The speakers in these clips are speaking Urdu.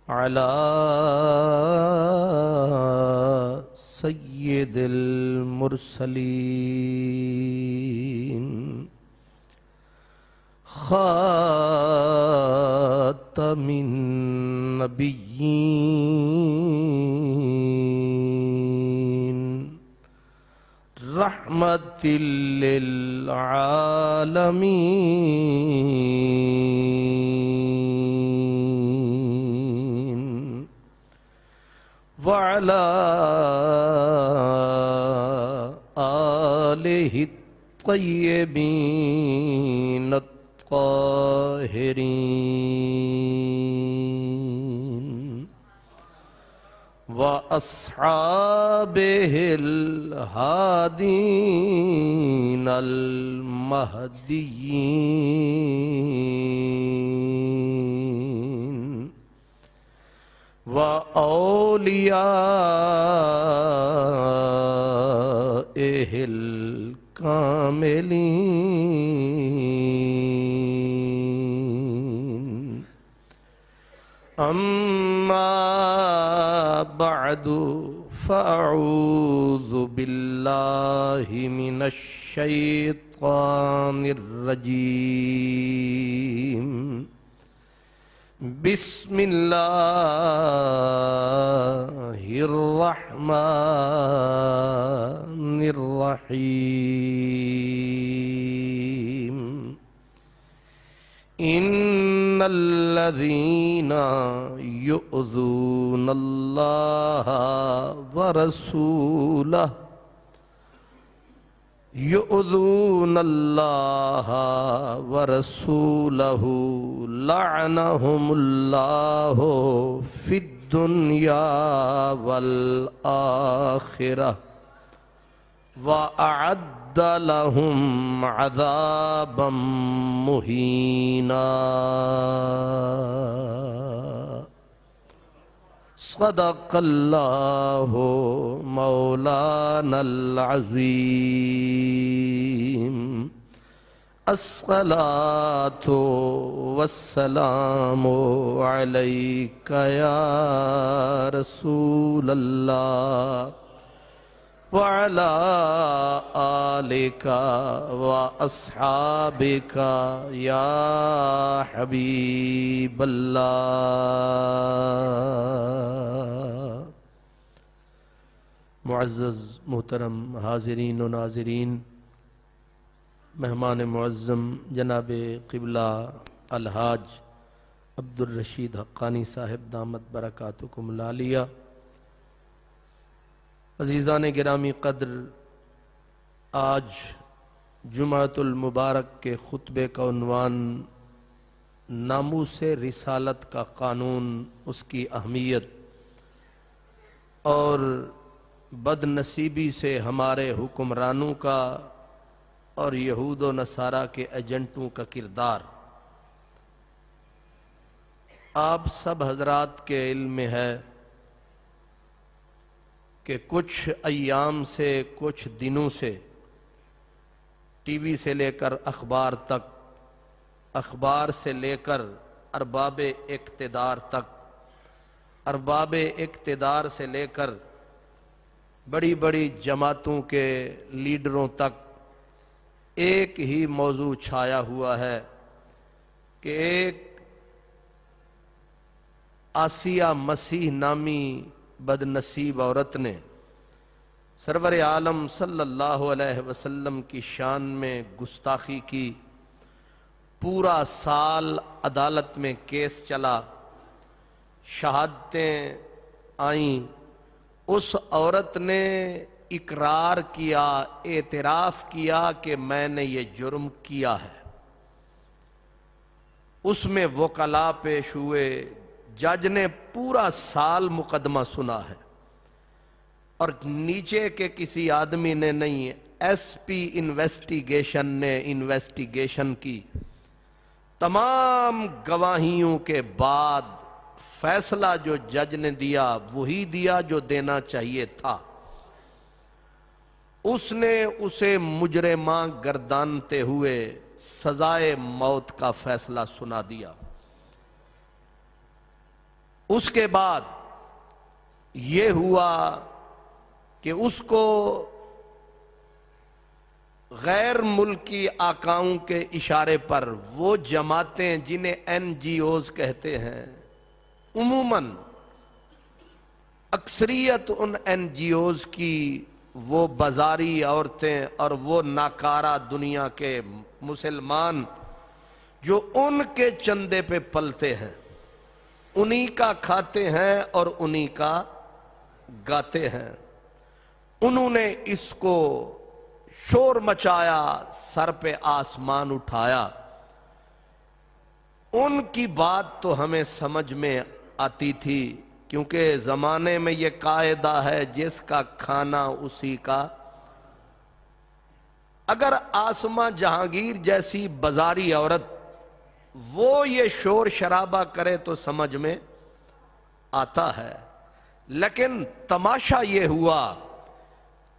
على سيد المرسلين خاتم النبيين رحمة للعالمين وعلى آله الطيبين الطاهرين وأصحابه الهادين المهديين وأوليائه الكاملين أما بعد فأعوذ بالله من الشيطان الرجيم بسم الله الرحمن الرحيم إن الذين يؤذون الله ورسوله لعنهم الله في الدنيا والآخرة وأعد لهم عذابا مهينا صدق الله مولانا العظيم الصلاة والسلام عليك يا رسول الله وعلى آلك وأصحابك يا حبيب الله معزز محترم حاضرین و ناظرین، مہمان معظم جناب قبلہ الحاج عبدالرشید حقانی صاحب دامت برکاتکم العالیہ، عزیزان گرامی قدر، آج جمعۃ المبارک کے خطبے کا عنوان ناموس رسالت کا قانون، اس کی اہمیت اور بد نصیبی سے ہمارے حکمرانوں کا اور یہود و نصارہ کے ایجنٹوں کا کردار۔ آپ سب حضرات کے علم میں ہے کہ کچھ ایام سے، کچھ دنوں سے ٹی وی سے لے کر اخبار تک، اخبار سے لے کر ارباب اقتدار تک، ارباب اقتدار سے لے کر بڑی بڑی جماعتوں کے لیڈروں تک ایک ہی موضوع چھایا ہوا ہے کہ ایک آسیہ مسیح نامی بد نصیب عورت نے سرور عالم صلی اللہ علیہ وسلم کی شان میں گستاخی کی، پورا سال عدالت میں کیس چلا، شہادتیں آئیں، اس عورت نے اقرار کیا، اعتراف کیا کہ میں نے یہ جرم کیا ہے۔ اس میں وکلاء پیش ہوئے، جج نے پورا سال مقدمہ سنا ہے، اور نیچے کے کسی آدمی نے نہیں، ایس پی انویسٹیگیشن نے انویسٹیگیشن کی، تمام گواہیوں کے بعد فیصلہ جو جج نے دیا وہی دیا جو دینا چاہیے تھا۔ اس نے اسے مجرمہ گردانتے ہوئے سزائے موت کا فیصلہ سنا دیا۔ اس کے بعد یہ ہوا کہ اس کو غیر ملکی آقاؤں کے اشارے پر وہ جماعتیں جنہیں این جی اوز کہتے ہیں، عموماً اکثریت ان این جی اوز کی وہ بازاری عورتیں اور وہ ناکارہ دنیا کے مسلمان جو ان کے چندے پہ پلتے ہیں، انہی کا کھاتے ہیں اور انہی کا گاتے ہیں، انہوں نے اس کو شور مچایا، سر پہ آسمان اٹھایا۔ ان کی بات تو ہمیں سمجھ میں آتی تھی، کیونکہ زمانے میں یہ قاعدہ ہے جس کا کھانا اسی کا۔ اگر آسمہ جہانگیر جیسی بازاری عورت وہ یہ شور شرابہ کرے تو سمجھ میں آتا ہے، لیکن تماشا یہ ہوا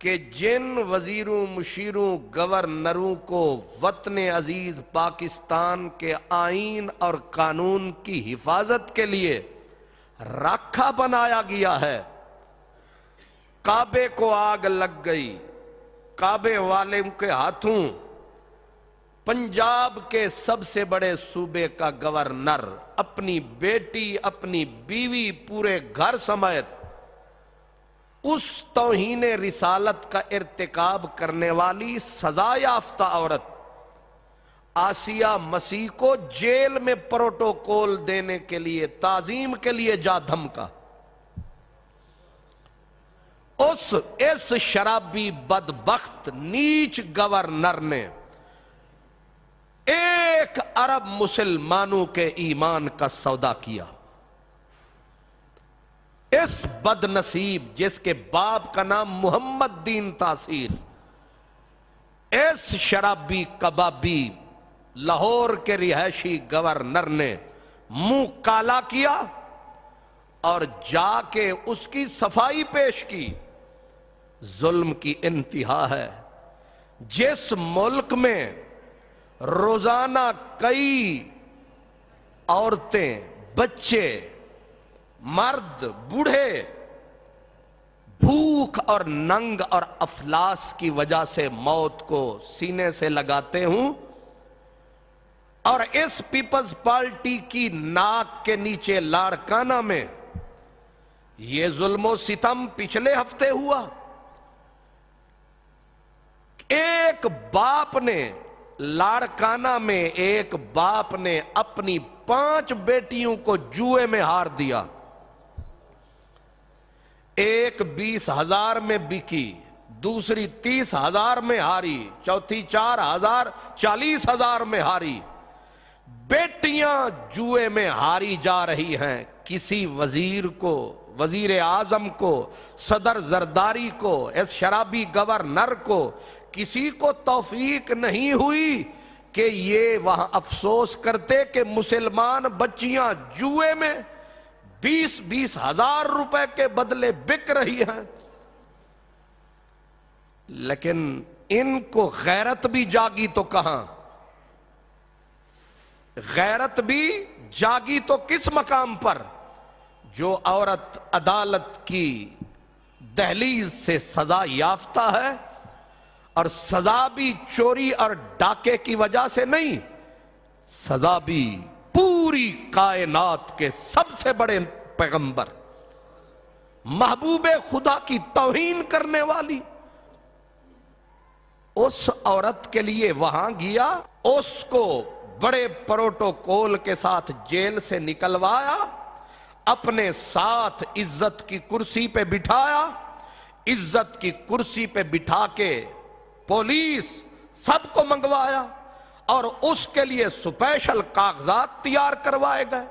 کہ جن وزیروں، مشیروں، گورنروں کو وطن عزیز پاکستان کے آئین اور قانون کی حفاظت کے لیے راکھا بنایا گیا ہے، کعبے کو آگ لگ گئی، کعبے والے کے ہاتھوں پنجاب کے سب سے بڑے صوبے کا گورنر اپنی بیٹی، اپنی بیوی، پورے گھر سمیت اس توہین رسالت کا ارتکاب کرنے والی سزا یافتہ عورت آسیہ مسیح کو جیل میں پروٹوکول دینے کے لیے، تعظیم کے لیے جا دھمکا۔ اس شرابی بدبخت نیچ گورنر نے 1 ارب مسلمانوں کے ایمان کا سودا کیا۔ اس بد نصیب جس کے باپ کا نام محمد دین تاثیر، اس شرابی کبابی لاہور کے رہائشی گورنر نے منہ کالا کیا اور جا کے اس کی صفائی پیش کی۔ ظلم کی انتہا ہے۔ جس ملک میں روزانہ کئی عورتیں، بچے، مرد، بوڑھے بھوک اور ننگ اور افلاس کی وجہ سے موت کو سینے سے لگاتے ہوں، اور اس پیپلز پارٹی کی ناک کے نیچے لاڑکانہ میں یہ ظلم و ستم پچھلے ہفتے ہوا۔ ایک باپ نے لاڑکانہ میں ایک باپ نے اپنی 5 بیٹیوں کو جوئے میں ہار دیا۔ ایک 20,000 میں بکی، دوسری 30,000 میں ہاری، چوتھی 4,000، 40,000 میں ہاری۔ بیٹیاں جوئے میں ہاری جا رہی ہیں۔ کسی وزیر کو، وزیر اعظم کو، صدر زرداری کو، اس شرابی گورنر کو کسی کو توفیق نہیں ہوئی کہ یہ وہاں افسوس کرتے کہ مسلمان بچیاں جوئے میں 20,000 روپے کے بدلے بک رہی ہیں۔ لیکن ان کو غیرت بھی جاگی تو کہاں؟ غیرت بھی جاگی تو کس مقام پر؟ جو عورت عدالت کی دہلیز سے سزا یافتہ ہے، اور سزا بھی چوری اور ڈاکے کی وجہ سے نہیں، سزا بھی پوری کائنات کے سب سے بڑے پیغمبر، محبوب خدا کی توہین کرنے والی اس عورت کے لیے وہاں گیا، اس کو بڑے پروٹوکول کے ساتھ جیل سے نکلوایا، اپنے ساتھ عزت کی کرسی پہ بٹھایا، عزت کی کرسی پہ بٹھا کے پولیس سب کو منگوایا، اور اس کے لیے سپیشل کاغذات تیار کروائے گئے۔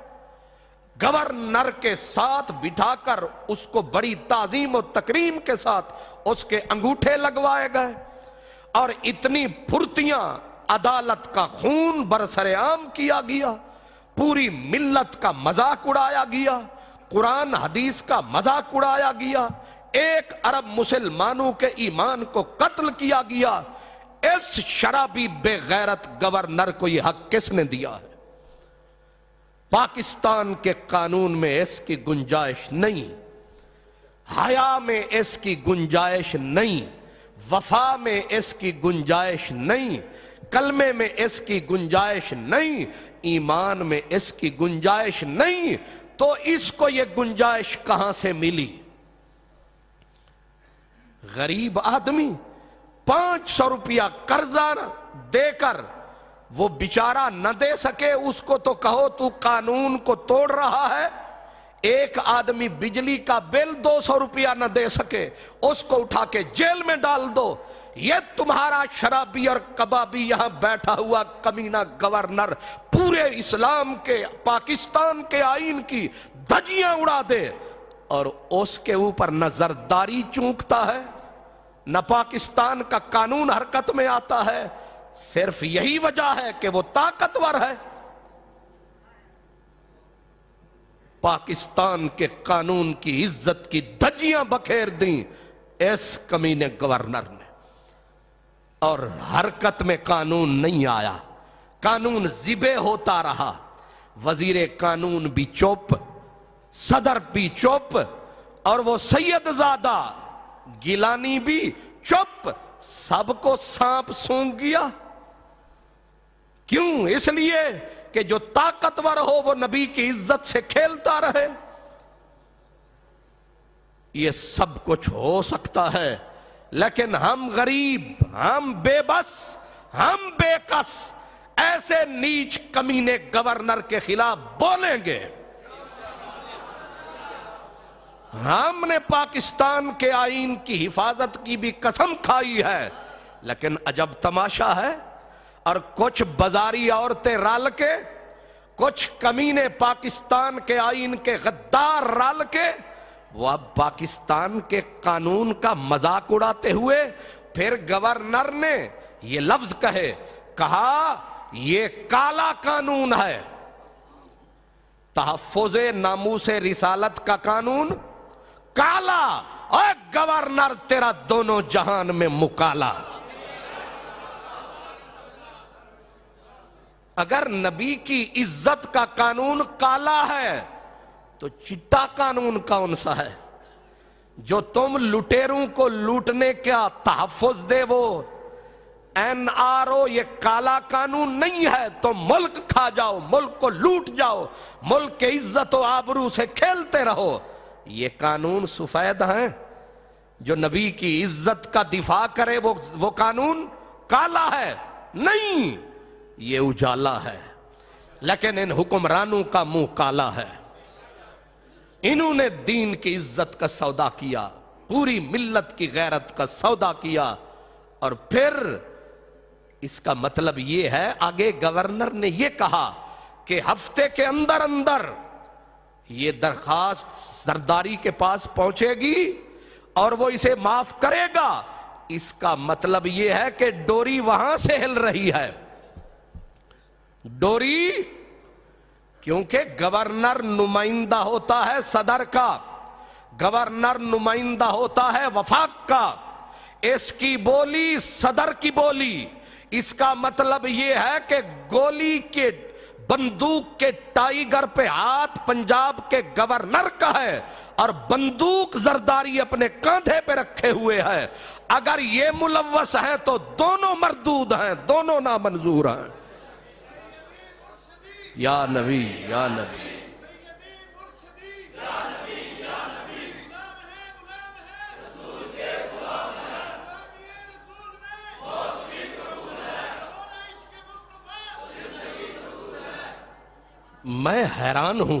گورنر کے ساتھ بٹھا کر اس کو بڑی تعظیم و تکریم کے ساتھ اس کے انگوٹھے لگوائے گئے، اور اتنی پھرتیاں عدالت کا خون برسر عام کیا گیا، پوری ملت کا مذاق اڑایا گیا، قرآن حدیث کا مذاق اڑایا گیا، 1 ارب مسلمانوں کے ایمان کو قتل کیا گیا۔ اس شرابی بے غیرت گورنر کو یہ حق کس نے دیا ہے؟ پاکستان کے قانون میں اس کی گنجائش نہیں، حیا میں اس کی گنجائش نہیں، وفا میں اس کی گنجائش نہیں، کلمے میں اس کی گنجائش نہیں، ایمان میں اس کی گنجائش نہیں، تو اس کو یہ گنجائش کہاں سے ملی؟ غریب آدمی 500 روپیہ قرضہ دے کر وہ بیچارہ نہ دے سکے، اس کو تو کہو تو قانون کو توڑ رہا ہے۔ ایک آدمی بجلی کا بل 200 روپیہ نہ دے سکے، اس کو اٹھا کے جیل میں ڈال دو۔ یہ تمہارا شرابی اور کبابی یہاں بیٹھا ہوا کمینہ گورنر پورے اسلام کے، پاکستان کے آئین کی دھجیاں اڑا دے، اور اس کے اوپر نہ زرداری چونکتا ہے، نہ پاکستان کا قانون حرکت میں آتا ہے۔ صرف یہی وجہ ہے کہ وہ طاقتور ہے۔ پاکستان کے قانون کی عزت کی دھجیاں بکھیر دیں اس کمینے گورنر نے، اور حرکت میں قانون نہیں آیا، قانون ذبح ہوتا رہا۔ وزیر قانون بھی چپ، صدر بھی چپ، اور وہ سید زادہ گیلانی بھی چپ، سب کو سانپ سونگ گیا۔ کیوں؟ اس لیے کہ جو طاقتور ہو وہ نبی کی عزت سے کھیلتا رہے۔ یہ سب کچھ ہو سکتا ہے، لیکن ہم غریب، ہم بے بس، ہم بے کس ایسے نیچ کمینے گورنر کے خلاف بولیں گے۔ ہم نے پاکستان کے آئین کی حفاظت کی بھی قسم کھائی ہے، لیکن عجب تماشا ہے، اور کچھ بازاری عورتیں رل کے، کچھ کمینے پاکستان کے آئین کے غدار رل کے، وہ اب پاکستان کے قانون کا مذاق اڑاتے ہوئے پھر گورنر نے یہ لفظ کہا یہ کالا قانون ہے، تحفظ ناموس رسالت کا قانون کالا، اور گورنر تیرا دونوں جہان میں مکالا۔ اگر نبی کی عزت کا قانون کالا ہے تو چٹا قانون کون سا ہے؟ جو تم لٹیروں کو لوٹنے کا تحفظ دے وہ NRO، یہ کالا قانون نہیں ہے۔ تم ملک کھا جاؤ، ملک کو لوٹ جاؤ، ملک کے عزت و آبرو سے کھیلتے رہو۔ یہ قانون سفید ہیں۔ جو نبی کی عزت کا دفاع کرے وہ قانون کالا ہے نہیں، یہ اجالا ہے۔ لیکن ان حکمرانوں کا منہ کالا ہے، انہوں نے دین کی عزت کا سودا کیا، پوری ملت کی غیرت کا سودا کیا، اور پھر اس کا مطلب یہ ہے، آگے گورنر نے یہ کہا کہ ہفتے کے اندر اندر یہ درخواست زرداری کے پاس پہنچے گی اور وہ اسے معاف کرے گا۔ اس کا مطلب یہ ہے کہ ڈوری وہاں سے ہل رہی ہے، ڈوری، کیونکہ گورنر نمائندہ ہوتا ہے صدر کا، گورنر نمائندہ ہوتا ہے وفاق کا، اس کی بولی صدر کی بولی۔ اس کا مطلب یہ ہے کہ گولی کے بندوق کے ٹائیگر پہ ہاتھ پنجاب کے گورنر کا ہے، اور بندوق زرداری اپنے کاندھے پہ رکھے ہوئے ہے۔ اگر یہ ملوث ہیں تو دونوں مردود ہیں، دونوں نامنظور ہیں۔ یا نبی، یا نبی، میں حیران ہوں۔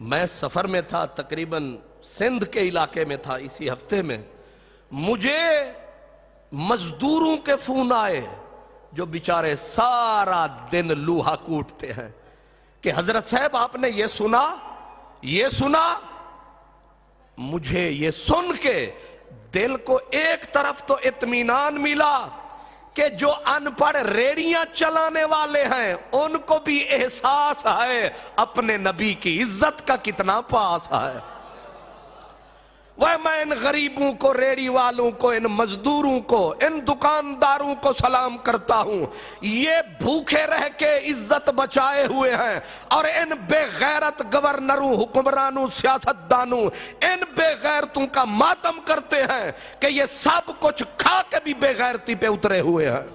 میں سفر میں تھا، تقریباً سندھ کے علاقے میں تھا اسی ہفتے میں، مجھے مزدوروں کے فون آئے جو بیچارے سارا دن لوہا کوٹتے ہیں کہ حضرت صاحب آپ نے یہ سنا۔ مجھے یہ سن کے دل کو ایک طرف تو اطمینان ملا کہ جو ان پڑھ ریڑیاں چلانے والے ہیں ان کو بھی احساس ہے اپنے نبی کی عزت کا کتنا پاس ہے۔ میں ان غریبوں کو، ریڑی والوں کو، ان مزدوروں کو، ان دکانداروں کو سلام کرتا ہوں، یہ بھوکے رہ کے عزت بچائے ہوئے ہیں، اور ان بے غیرت گورنروں، حکمرانوں، سیاستدانوں، ان بے غیرتوں کا ماتم کرتے ہیں کہ یہ سب کچھ کھا کے بھی بے غیرتی پہ اترے ہوئے ہیں۔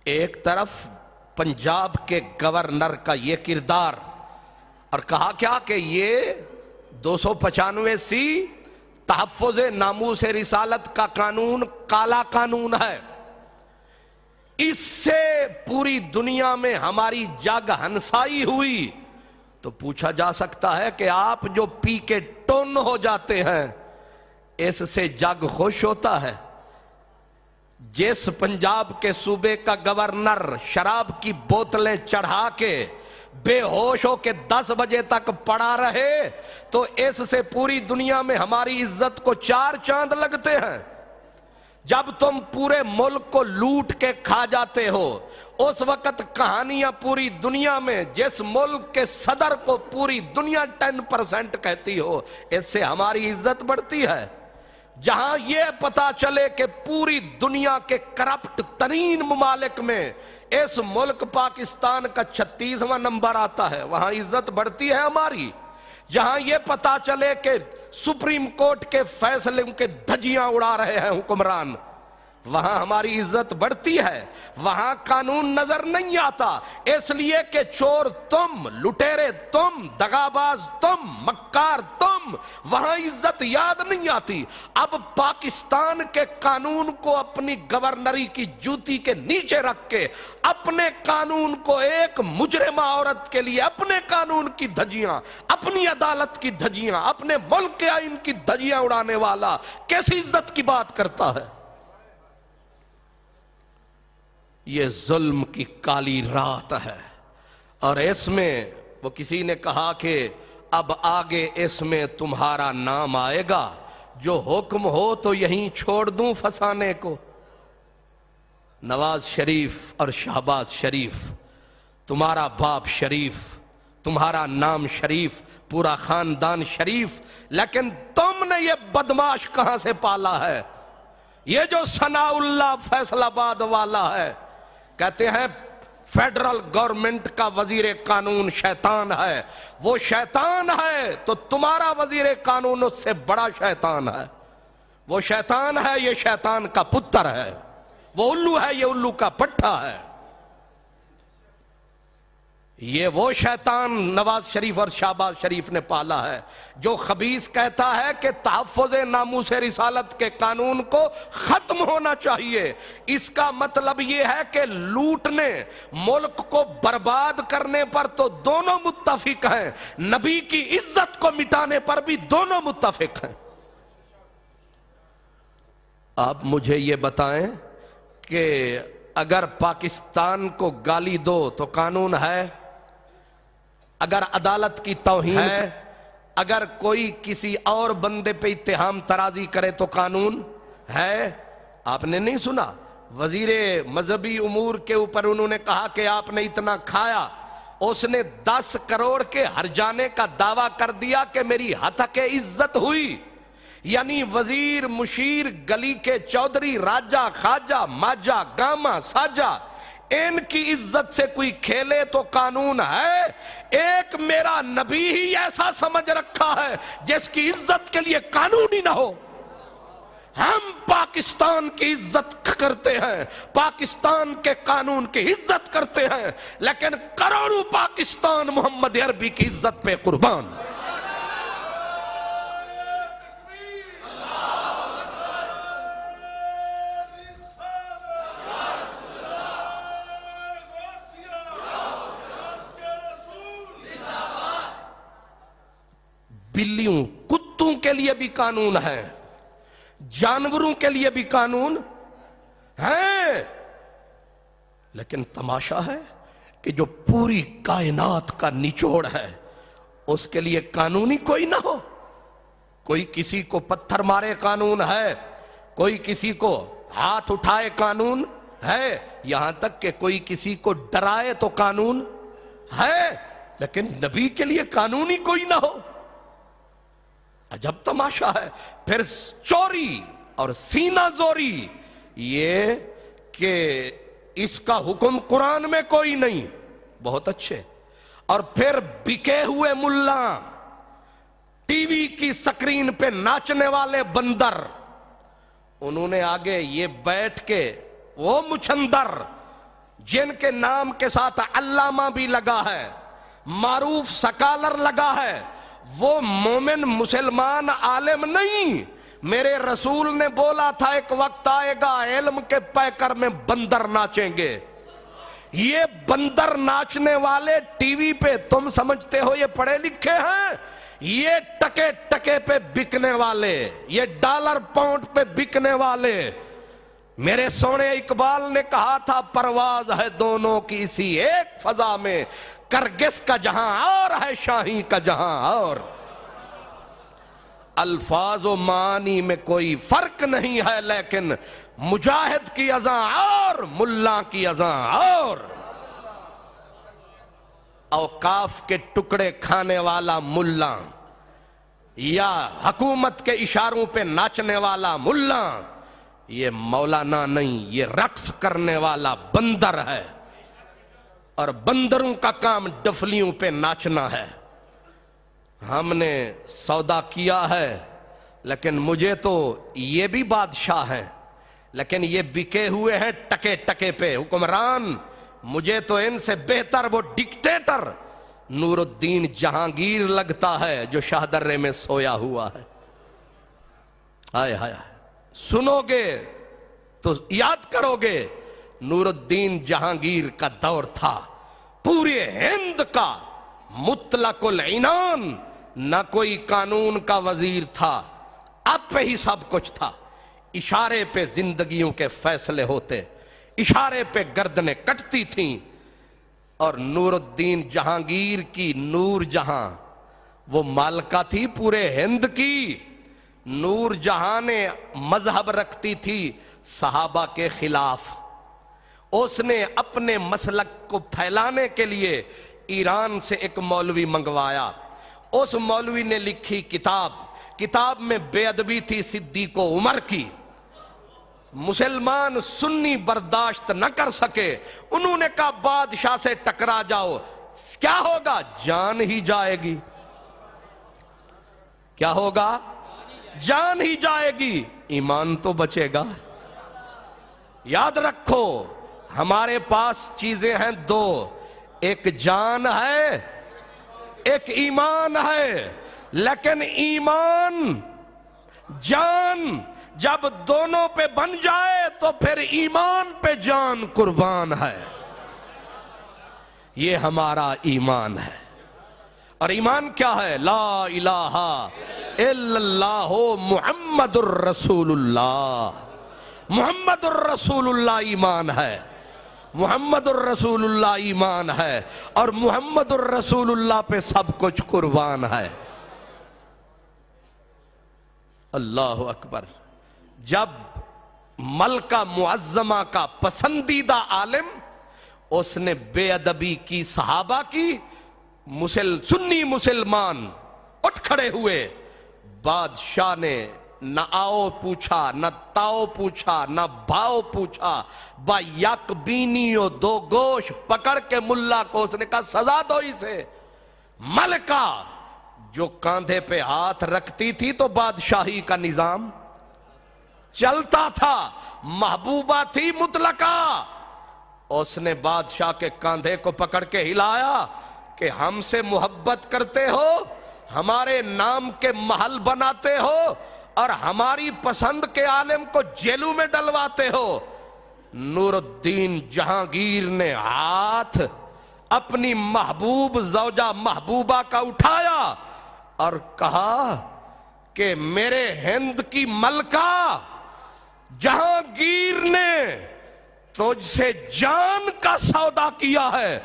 ایک طرف پنجاب کے گورنر کا یہ کردار، اور کہا کیا کہ یہ 295 تحفظ ناموس رسالت کا قانون کالا قانون ہے، اس سے پوری دنیا میں ہماری جگ ہنسائی ہوئی۔ تو پوچھا جا سکتا ہے کہ آپ جو پی کے ٹن ہو جاتے ہیں، اس سے جگ خوش ہوتا ہے؟ جس پنجاب کے صوبے کا گورنر شراب کی بوتلیں چڑھا کے بے ہوش ہو کے 10 بجے تک پڑا رہے، تو اس سے پوری دنیا میں ہماری عزت کو 4 چاند لگتے ہیں۔ جب تم پورے ملک کو لوٹ کے کھا جاتے ہو، اس وقت کہانیاں پوری دنیا میں، جس ملک کے صدر کو پوری دنیا 10% کہتی ہو، اس سے ہماری عزت بڑھتی ہے۔ جہاں یہ پتا چلے کہ پوری دنیا کے کرپٹ ترین ممالک میں اس ملک پاکستان کا 36واں نمبر آتا ہے، وہاں عزت بڑھتی ہے ہماری۔ جہاں یہ پتا چلے کہ سپریم کورٹ کے فیصلے کے دھجیاں اڑا رہے ہیں حکمران، وہاں ہماری عزت بڑھتی ہے۔ وہاں قانون نظر نہیں آتا، اس لیے کہ چور تم، لٹیرے تم، دغاباز تم، مکار تم، وہاں عزت یاد نہیں آتی۔ اب پاکستان کے قانون کو اپنی گورنری کی جوتی کے نیچے رکھ کے اپنے قانون کو ایک مجرمہ عورت کے لیے اپنے قانون کی دھجیاں، اپنی عدالت کی دھجیاں، اپنے ملک کے آئین کی دھجیاں اڑانے والا کیسی عزت کی بات کرتا ہے؟ یہ ظلم کی کالی رات ہے، اور اس میں وہ کسی نے کہا کہ اب آگے اس میں تمہارا نام آئے گا، جو حکم ہو تو یہیں چھوڑ دوں فسانے کو۔ نواز شریف اور شہباز شریف، تمہارا باپ شریف، تمہارا نام شریف، پورا خاندان شریف، لیکن تم نے یہ بدماش کہاں سے پالا ہے؟ یہ جو ثناء اللہ فیصل آباد والا ہے، کہتے ہیں فیڈرل گورنمنٹ کا وزیر قانون شیطان ہے، وہ شیطان ہے تو تمہارا وزیر قانون اس سے بڑا شیطان ہے۔ وہ شیطان ہے، یہ شیطان کا پتر ہے، وہ الو ہے، یہ الو کا پٹھا ہے۔ یہ وہ شیطان نواز شریف اور شہباز شریف نے پالا ہے جو خبیث کہتا ہے کہ تحفظ ناموس رسالت کے قانون کو ختم ہونا چاہیے۔ اس کا مطلب یہ ہے کہ لوٹنے، ملک کو برباد کرنے پر تو دونوں متفق ہیں، نبی کی عزت کو مٹانے پر بھی دونوں متفق ہیں۔ آپ مجھے یہ بتائیں کہ اگر پاکستان کو گالی دو تو قانون ہے؟ اگر عدالت کی توہین ہے، اگر کوئی کسی اور بندے پہ اتہام ترازی کرے تو قانون ہے؟ آپ نے نہیں سنا وزیر مذہبی امور کے اوپر انہوں نے کہا کہ آپ نے اتنا کھایا، اس نے 10 کروڑ کے ہرجانے کا دعویٰ کر دیا کہ میری ہتک عزت ہوئی۔ یعنی وزیر، مشیر، گلی کے چودھری، راجہ، خواجہ، ماجہ، گاما، ساجہ، ان کی عزت سے کوئی کھیلے تو قانون ہے؟ ایک میرا نبی ہی ایسا سمجھ رکھا ہے جس کی عزت کے لیے قانون ہی نہ ہو۔ ہم پاکستان کی عزت کرتے ہیں، پاکستان کے قانون کی عزت کرتے ہیں، لیکن کروڑوں پاکستان محمد عربی کی عزت پہ قربان۔ بلیوں، کتوں کے لیے بھی قانون ہے، جانوروں کے لیے بھی قانون ہے، لیکن تماشا ہے کہ جو پوری کائنات کا نچوڑ ہے اس کے لیے قانون ہی کوئی نہ ہو۔ کوئی کسی کو پتھر مارے قانون ہے، کوئی کسی کو ہاتھ اٹھائے قانون ہے، یہاں تک کہ کوئی کسی کو ڈرائے تو قانون ہے۔ لیکن نبی کے لیے قانون ہی کوئی نہ ہو. عجب تماشا ہے. پھر چوری اور سینہ زوری، یہ کہ اس کا حکم قرآن میں کوئی نہیں. بہت اچھے. اور پھر بکے ہوئے ملا، ٹی وی کی سکرین پہ ناچنے والے بندر، انہوں نے آگے یہ بیٹھ کے وہ مچھندر جن کے نام کے ساتھ علامہ بھی لگا ہے، معروف سکالر لگا ہے، وہ مومن مسلمان عالم نہیں. میرے رسول نے بولا تھا ایک وقت آئے گا علم کے پیکر میں بندر ناچیں گے. یہ بندر ناچنے والے ٹی وی پہ تم سمجھتے ہو یہ پڑھے لکھے ہیں؟ یہ ٹکے ٹکے پہ بکنے والے، یہ ڈالر پاؤنڈ پہ بکنے والے. میرے سونے اقبال نے کہا تھا پرواز ہے دونوں کی اسی ایک فضا میں، کرگس کا جہاں اور ہے شاہی کا جہاں اور. الفاظ و معانی میں کوئی فرق نہیں ہے، لیکن مجاہد کی اذاں اور ملا کی اذاں اور. اوقاف کے ٹکڑے کھانے والا ملا یا حکومت کے اشاروں پہ ناچنے والا ملا، یہ مولانا نہیں، یہ رقص کرنے والا بندر ہے. اور بندروں کا کام ڈفلیوں پہ ناچنا ہے. ہم نے سودا کیا ہے، لیکن مجھے تو یہ بھی بادشاہ ہیں، لیکن یہ بکے ہوئے ہیں ٹکے ٹکے پہ حکمران. مجھے تو ان سے بہتر وہ ڈکٹیٹر نور الدین جہانگیر لگتا ہے جو شاہ درے میں سویا ہوا ہے. ہائے ہائے، سنو گے تو یاد کرو گے، نور الدین جہانگیر کا دور تھا پورے ہند کا مطلق العنان، نہ کوئی قانون کا وزیر تھا، آپ پہ ہی سب کچھ تھا. اشارے پہ زندگیوں کے فیصلے ہوتے، اشارے پہ گردنیں کٹتی تھیں. اور نور الدین جہانگیر کی نور جہاں وہ مالکہ تھی پورے ہند کی. نور جہاں نے مذہب رکھتی تھی صحابہ کے خلاف. اس نے اپنے مسلک کو پھیلانے کے لیے ایران سے ایک مولوی منگوایا. اس مولوی نے لکھی کتاب میں بے ادبی تھی صدیق و عمر کی. مسلمان سنی برداشت نہ کر سکے، انہوں نے کہا بادشاہ سے ٹکرا جاؤ، کیا ہوگا؟ جان ہی جائے گی. کیا ہوگا؟ جان ہی جائے گی، ایمان تو بچے گا. یاد رکھو ہمارے پاس چیزیں ہیں دو، ایک جان ہے ایک ایمان ہے. لیکن ایمان جان جب دونوں پہ بن جائے تو پھر ایمان پہ جان قربان ہے. یہ ہمارا ایمان ہے. اور ایمان کیا ہے؟ لا الہ الا اللہ محمد الرسول اللہ. محمد الرسول اللہ ایمان ہے، محمد الرسول اللہ ایمان ہے، اور محمد الرسول اللہ پہ سب کچھ قربان ہے. اللہ اکبر. جب ملکہ معظمہ کا پسندیدہ عالم اس نے بے ادبی کی صحابہ کی، سنی مسلمان اٹھ کھڑے ہوئے. بادشاہ نے نہ آؤ پوچھا، نہ تاؤ پوچھا، نہ بھاؤ پوچھا، با یک بینی و دو گوش پکڑ کے ملا کو اس نے کہا سزا دو اسے. ملکہ جو کاندھے پہ ہاتھ رکھتی تھی تو بادشاہی کا نظام چلتا تھا. محبوبہ تھی مطلقہ. اس نے بادشاہ کے کاندھے کو پکڑ کے ہلایا کہ ہم سے محبت کرتے ہو، ہمارے نام کے محل بناتے ہو، اور ہماری پسند کے عالم کو جیلوں میں ڈلواتے ہو. نور الدین جہانگیر نے ہاتھ اپنی محبوب زوجہ محبوبہ کا اٹھایا اور کہا کہ میرے ہند کی ملکہ جہانگیر نے تجھ سے جان کا سودا کیا ہے،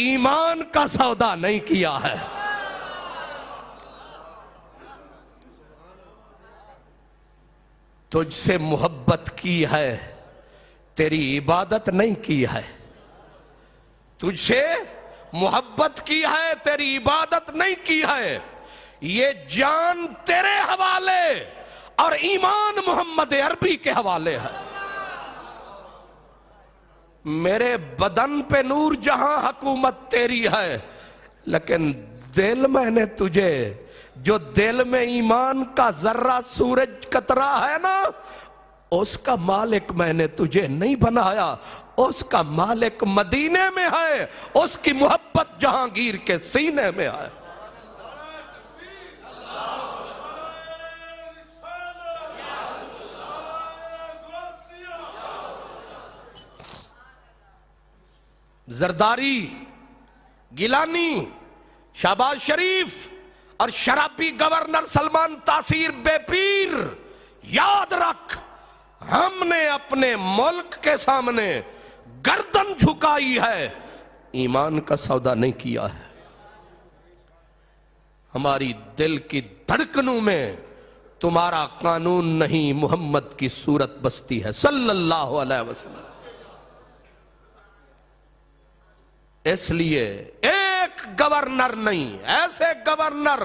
ایمان کا سودا نہیں کیا ہے. تجھ سے محبت کی ہے، تیری عبادت نہیں کی ہے. تجھ سے محبت کی ہے، تیری عبادت نہیں کی ہے، یہ جان تیرے حوالے اور ایمان محمد عربی کے حوالے ہے۔ میرے بدن پہ نور جہاں حکومت تیری ہے، لیکن دل میں نے تجھے، جو دل میں ایمان کا ذرہ سورج قطرہ ہے نا، اس کا مالک میں نے تجھے نہیں بنایا، اس کا مالک مدینے میں ہے، اس کی محبت جہانگیر کے سینے میں ہے۔ زرداری، گیلانی، شہباز شریف اور شرابی گورنر سلمان تاثیر بے پیر، یاد رکھ، ہم نے اپنے ملک کے سامنے گردن جھکائی ہے، ایمان کا سودا نہیں کیا ہے۔ ہماری دل کی دھڑکنوں میں تمہارا قانون نہیں، محمد کی صورت بستی ہے صلی اللہ علیہ وسلم۔ اس لیے ایک گورنر نہیں، ایسے گورنر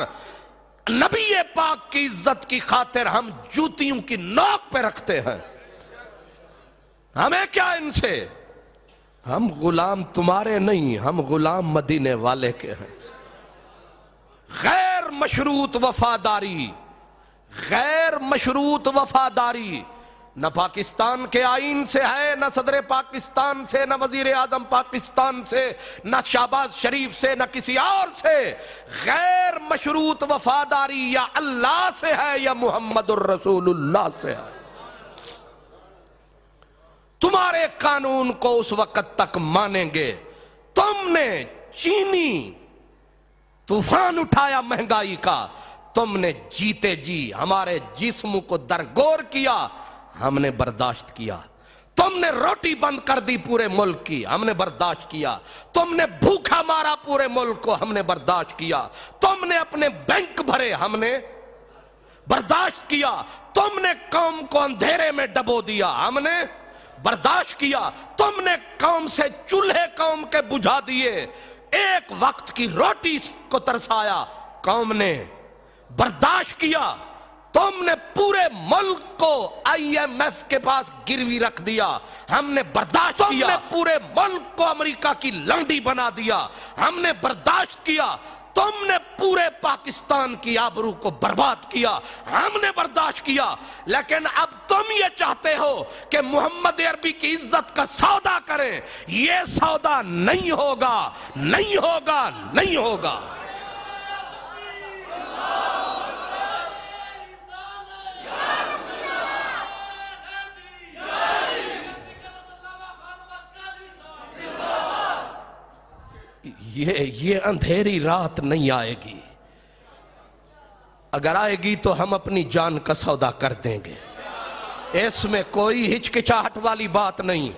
نبی پاک کی عزت کی خاطر ہم جوتیوں کی نوک پہ رکھتے ہیں۔ ہمیں کیا ان سے؟ ہم غلام تمہارے نہیں، ہم غلام مدینے والے کے ہیں۔ غیر مشروط وفاداری، غیر مشروط وفاداری نہ پاکستان کے آئین سے ہے، نہ صدر پاکستان سے، نہ وزیر اعظم پاکستان سے، نہ شہباز شریف سے، نہ کسی اور سے۔ غیر مشروط وفاداری یا اللہ سے ہے یا محمد الرسول اللہ سے ہے۔ تمہارے قانون کو اس وقت تک مانیں گے۔ تم نے چینی طوفان اٹھایا مہنگائی کا، تم نے جیتے جی ہمارے جسم کو درگور کیا، ہم نے برداشت کیا۔ تم نے روٹی بند کر دی پورے ملک کی، ہم نے برداشت کیا۔ تم نے بھوکا مارا پورے ملک کو، ہم نے برداشت کیا۔ تم نے اپنے بینک بھرے، ہم نے برداشت کیا۔ تم نے قوم کو اندھیرے میں ڈبو دیا، ہم نے برداشت کیا۔ تم نے قوم سے چولہے قوم کے بجھا دیے، ایک وقت کی روٹی کو ترسایا، قوم نے برداشت کیا۔ تم نے پورے ملک کو آئی ایم ایف کے پاس گروی رکھ دیا، ہم نے برداشت کیا۔ تم نے پورے ملک کو امریکہ کی لنڈی بنا دیا، ہم نے برداشت کیا۔ تم نے پورے پاکستان کی آبرو کو برباد کیا، ہم نے برداشت کیا۔ لیکن اب تم یہ چاہتے ہو کہ محمد عربی کی عزت کا سودا کریں، یہ سودا نہیں ہوگا، نہیں ہوگا، نہیں ہوگا۔ یہ اندھیری رات نہیں آئے گی، اگر آئے گی تو ہم اپنی جان کا سودا کر دیں گے، اس میں کوئی ہچکچاہٹ والی بات نہیں۔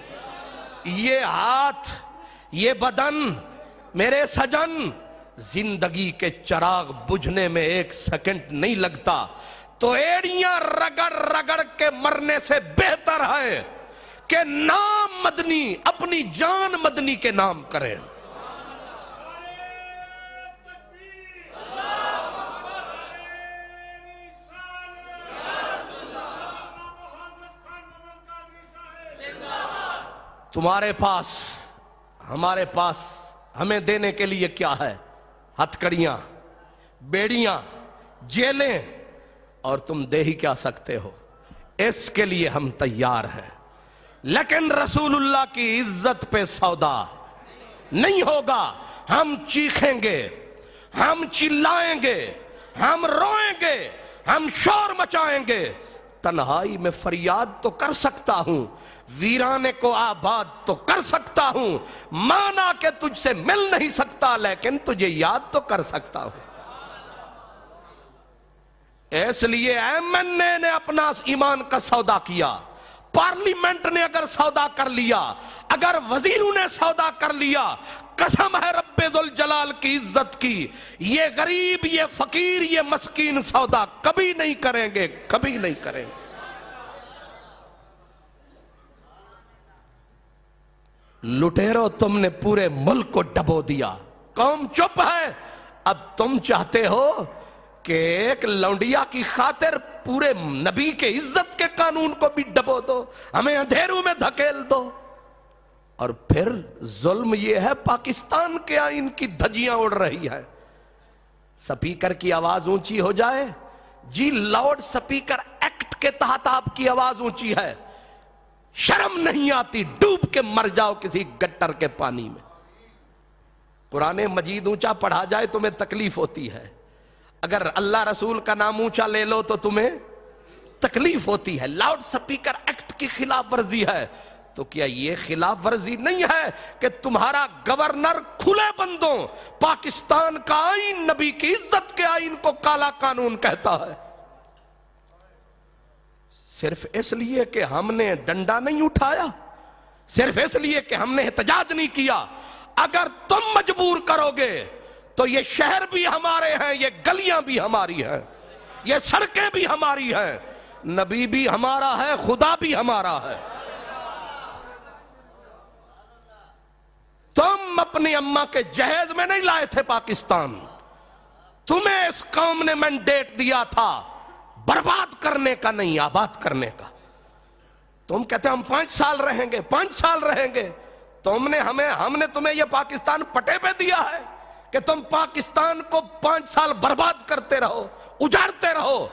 یہ ہاتھ، یہ بدن، میرے سجن، زندگی کے چراغ بجھنے میں ایک سیکنڈ نہیں لگتا، تو ایڑیاں رگڑ رگڑ کے مرنے سے بہتر ہے کہ نام مدنی، اپنی جان مدنی کے نام کریں۔ تمہارے پاس، ہمارے پاس ہمیں دینے کے لیے کیا ہے؟ ہتھکڑیاں، بیڑیاں، جیلیں، اور تم دے ہی کیا سکتے ہو؟ اس کے لیے ہم تیار ہیں، لیکن رسول اللہ کی عزت پہ سودا نہیں ہوگا۔ ہم چیخیں گے، ہم چلائیں گے، ہم روئیں گے، ہم شور مچائیں گے۔ تنہائی میں فریاد تو کر سکتا ہوں، ویرانے کو آباد تو کر سکتا ہوں، مانا کہ تجھ سے مل نہیں سکتا، لیکن تجھے یاد تو کر سکتا ہوں۔ اس لیے ایم این اے نے اپنا ایمان کا سودا کیا، پارلیمنٹ نے اگر سودا کر لیا، اگر وزیروں نے سودا کر لیا، قسم ہے رب ذوالجلال کی عزت کی، یہ غریب، یہ فقیر، یہ مسکین سودا کبھی نہیں کریں گے، کبھی نہیں کریں گے۔ لٹیرو، تم نے پورے ملک کو ڈبو دیا، قوم چپ ہے. اب تم چاہتے ہو کہ ایک لونڈیا کی خاطر پورے نبی کے عزت کے قانون کو بھی ڈبو دو, ہمیں اندھیروں میں دھکیل دو. اور پھر ظلم یہ ہے پاکستان کے آئین کی دھجیاں اڑ رہی ہیں. سپیکر کی آواز اونچی ہو جائے, جی لاؤڈ سپیکر ایکٹ کے تحت آپ کی آواز اونچی ہے, شرم نہیں آتی؟ ڈوب کے مر جاؤ کسی گٹر کے پانی میں. قرآن مجید اونچا پڑھا جائے تمہیں تکلیف ہوتی ہے, اگر اللہ رسول کا نام اونچا لے لو تو تمہیں تکلیف ہوتی ہے. لاؤڈ سپیکر ایکٹ کی خلاف ورزی ہے, تو کیا یہ خلاف ورزی نہیں ہے کہ تمہارا گورنر کھلے بندوں پاکستان کا آئین, نبی کی عزت کے آئین کو کالا قانون کہتا ہے؟ صرف اس لیے کہ ہم نے ڈنڈا نہیں اٹھایا, صرف اس لیے کہ ہم نے احتجاج نہیں کیا. اگر تم مجبور کرو گے تو یہ شہر بھی ہمارے ہیں, یہ گلیاں بھی ہماری ہیں, یہ سڑکیں بھی ہماری ہیں, نبی بھی ہمارا ہے, خدا بھی ہمارا ہے. تم اپنی اماں کے جہیز میں نہیں لائے تھے پاکستان, تمہیں اس قوم نے مینڈیٹ دیا تھا برباد کرنے کا نہیں, آباد کرنے کا. تم کہتے ہم 5 سال رہیں گے, 5 سال رہیں گے. ہم نے تمہیں یہ پاکستان پٹے پہ دیا ہے کہ تم پاکستان کو 5 سال برباد کرتے رہو, اجاڑتے رہو.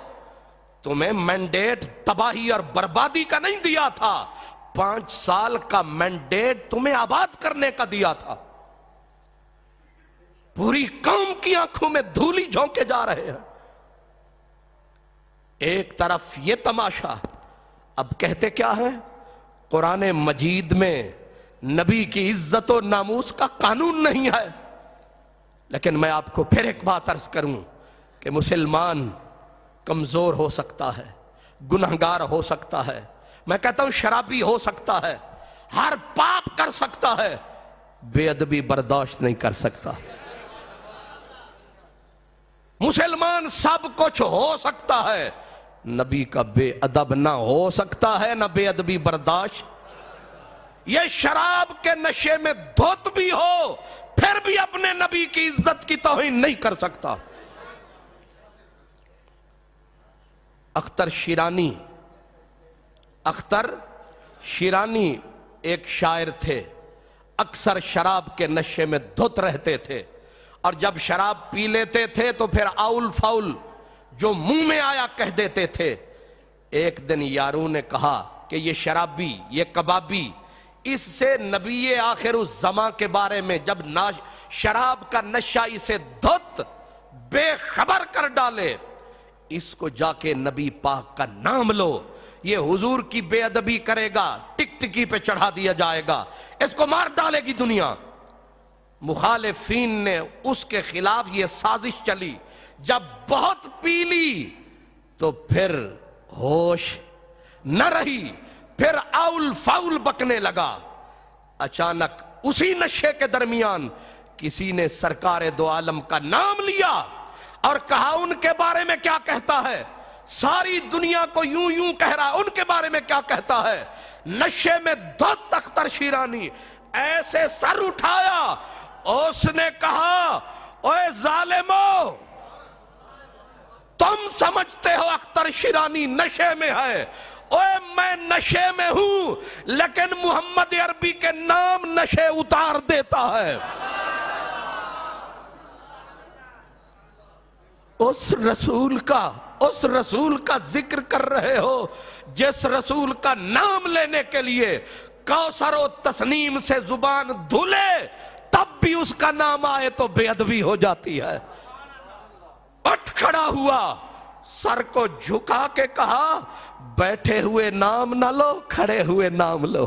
تمہیں مینڈیٹ تباہی اور بربادی کا نہیں دیا تھا, 5 سال کا مینڈیٹ تمہیں آباد کرنے کا دیا تھا. پوری قوم کی آنکھوں میں دھولی جھونکے جا رہے ہیں. ایک طرف یہ تماشا, اب کہتے کیا ہے؟ قرآن مجید میں نبی کی عزت و ناموس کا قانون نہیں ہے. لیکن میں آپ کو پھر ایک بات عرض کروں کہ مسلمان کمزور ہو سکتا ہے, گنہگار ہو سکتا ہے, میں کہتا ہوں شرابی ہو سکتا ہے, ہر پاپ کر سکتا ہے, بے ادبی برداشت نہیں کر سکتا. مسلمان سب کچھ ہو سکتا ہے, نبی کا بے ادب نہ ہو سکتا ہے, نہ بے ادبی برداشت. یہ شراب کے نشے میں دھت بھی ہو پھر بھی اپنے نبی کی عزت کی توہین نہیں کر سکتا. اختر شیرانی ایک شاعر تھے, اکثر شراب کے نشے میں دھت رہتے تھے, اور جب شراب پی لیتے تھے تو پھر آؤل فاؤل جو منہ میں آیا کہہ دیتے تھے. ایک دن یاروں نے کہا کہ یہ شرابی, یہ کبابی, اس سے نبی آخر الزماں کے بارے میں جب شراب کا نشہ اسے دھت بے خبر کر ڈالے, اس کو جا کے نبی پاک کا نام لو, یہ حضور کی بے ادبی کرے گا, ٹک ٹکی پہ چڑھا دیا جائے گا, اس کو مار ڈالے گی دنیا. مخالفین نے اس کے خلاف یہ سازش چلی, جب بہت پی لی تو پھر ہوش نہ رہی, پھر آؤل فاؤل بکنے لگا. اچانک اسی نشے کے درمیان کسی نے سرکار دو عالم کا نام لیا اور کہا ان کے بارے میں کیا کہتا ہے, ساری دنیا کو یوں یوں کہہ رہا, ان کے بارے میں کیا کہتا ہے. نشے میں دھت اختر شیرانی ایسے سر اٹھایا, اس نے کہا اوے ظالمو, تم سمجھتے ہو اختر شیرانی نشے میں ہے, اوے میں نشے میں ہوں, لیکن محمد عربی کے نام نشے اتار دیتا ہے. اس رسول کا ذکر کر رہے ہو جس رسول کا نام لینے کے لیے کوثر و تسنیم سے زبان دھلے, تب بھی اس کا نام آئے تو بے ادبی ہو جاتی ہے. اٹھ کھڑا ہوا, سر کو جھکا کے کہا بیٹھے ہوئے نام نہ لو, کھڑے ہوئے نام لو.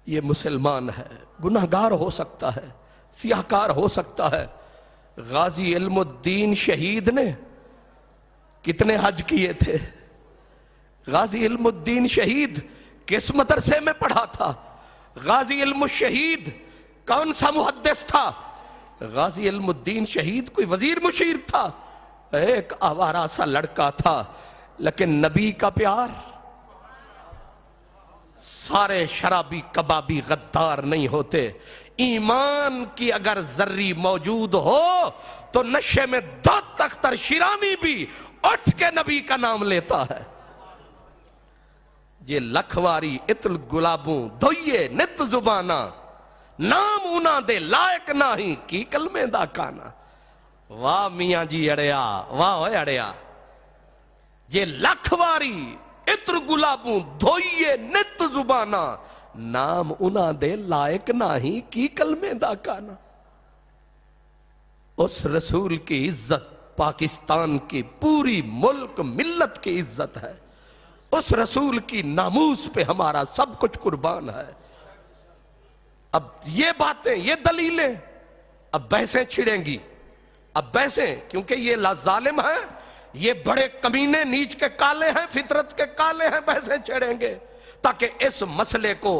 یہ مسلمان ہے, گناہگار ہو سکتا ہے, سیاہکار ہو سکتا ہے. غازی علم الدین شہید نے کتنے حج کیے تھے؟ غازی علم الدین شہید کس مدرسے میں پڑھا تھا؟ غازی علم الشہید کون سا محدث تھا؟ غازی علم الدین شہید کوئی وزیر مشیر تھا؟ ایک آوارہ سا لڑکا تھا, لیکن نبی کا پیار سارے شرابی کبابی غدار نہیں ہوتے. ایمان کی اگر ذری موجود ہو تو نشے میں دو تختر شیرانی بھی اٹھ کے نبی کا نام لیتا ہے. یہ لکھواری اتل گلابوں دھوئے نت زبانہ نام اونا دے لائق نہیں کی کلمے دا کانا. واہ میاں جی اڑیا، واہ ہوئے اڑیا. یہ لکھواری اتر گلابوں دھوئے نت زبانہ نام اونا دے لائق نہیں کی کلمے دا کانا. اس رسول کی عزت پاکستان کی پوری ملک ملت کی عزت ہے. اس رسول کی ناموس پہ ہمارا سب کچھ قربان ہے. اب یہ باتیں، یہ دلیلیں، اب بحثیں چھڑیں گی. اب بحثیں کیونکہ یہ ظالم ہیں، یہ بڑے کمینے نیچ کے کالے ہیں، فطرت کے کالے ہیں، بحثیں چھڑیں گے تاکہ اس مسئلے کو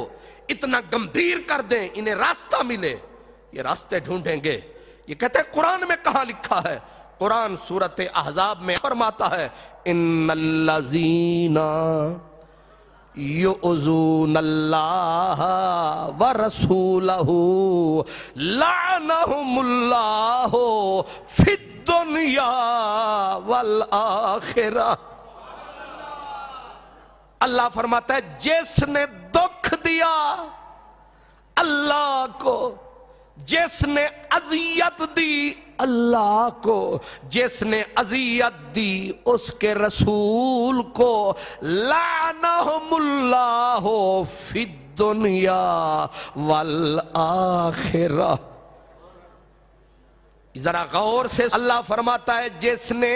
اتنا گمبھیر کر دیں، انہیں راستہ ملے. یہ راستے ڈھونڈیں گے. یہ کہتے ہیں قرآن میں کہاں لکھا ہے؟ قرآن سورۃ احزاب میں فرماتا ہے ان الذین یؤذون اللہ ورسولہ لعنہم اللہ فی الدنیا والآخرہ. اللہ فرماتا ہے جس نے دکھ دیا اللہ کو، جس نے اذیت دی اللہ کو، جس نے اذیت دی اس کے رسول کو، لعنہم اللہ فی الدنیا والآخرہ. ذرا غور سے اللہ فرماتا ہے جس نے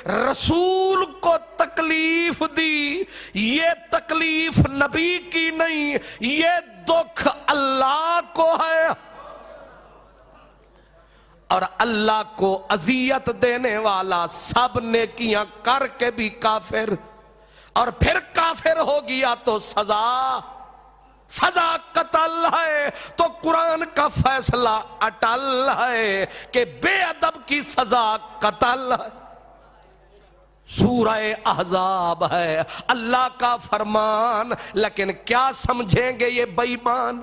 رسول کو تکلیف دی، یہ تکلیف نبی کی نہیں، یہ دکھ اللہ کو ہے. اور اللہ کو اذیت دینے والا سب نیکیاں کر کے بھی کافر، اور پھر کافر ہو گیا تو سزا قتل ہے. تو قرآن کا فیصلہ اٹل ہے کہ بے ادب کی سزا قتل ہے. سورہ احزاب ہے اللہ کا فرمان، لیکن کیا سمجھیں گے یہ بے ایمان؟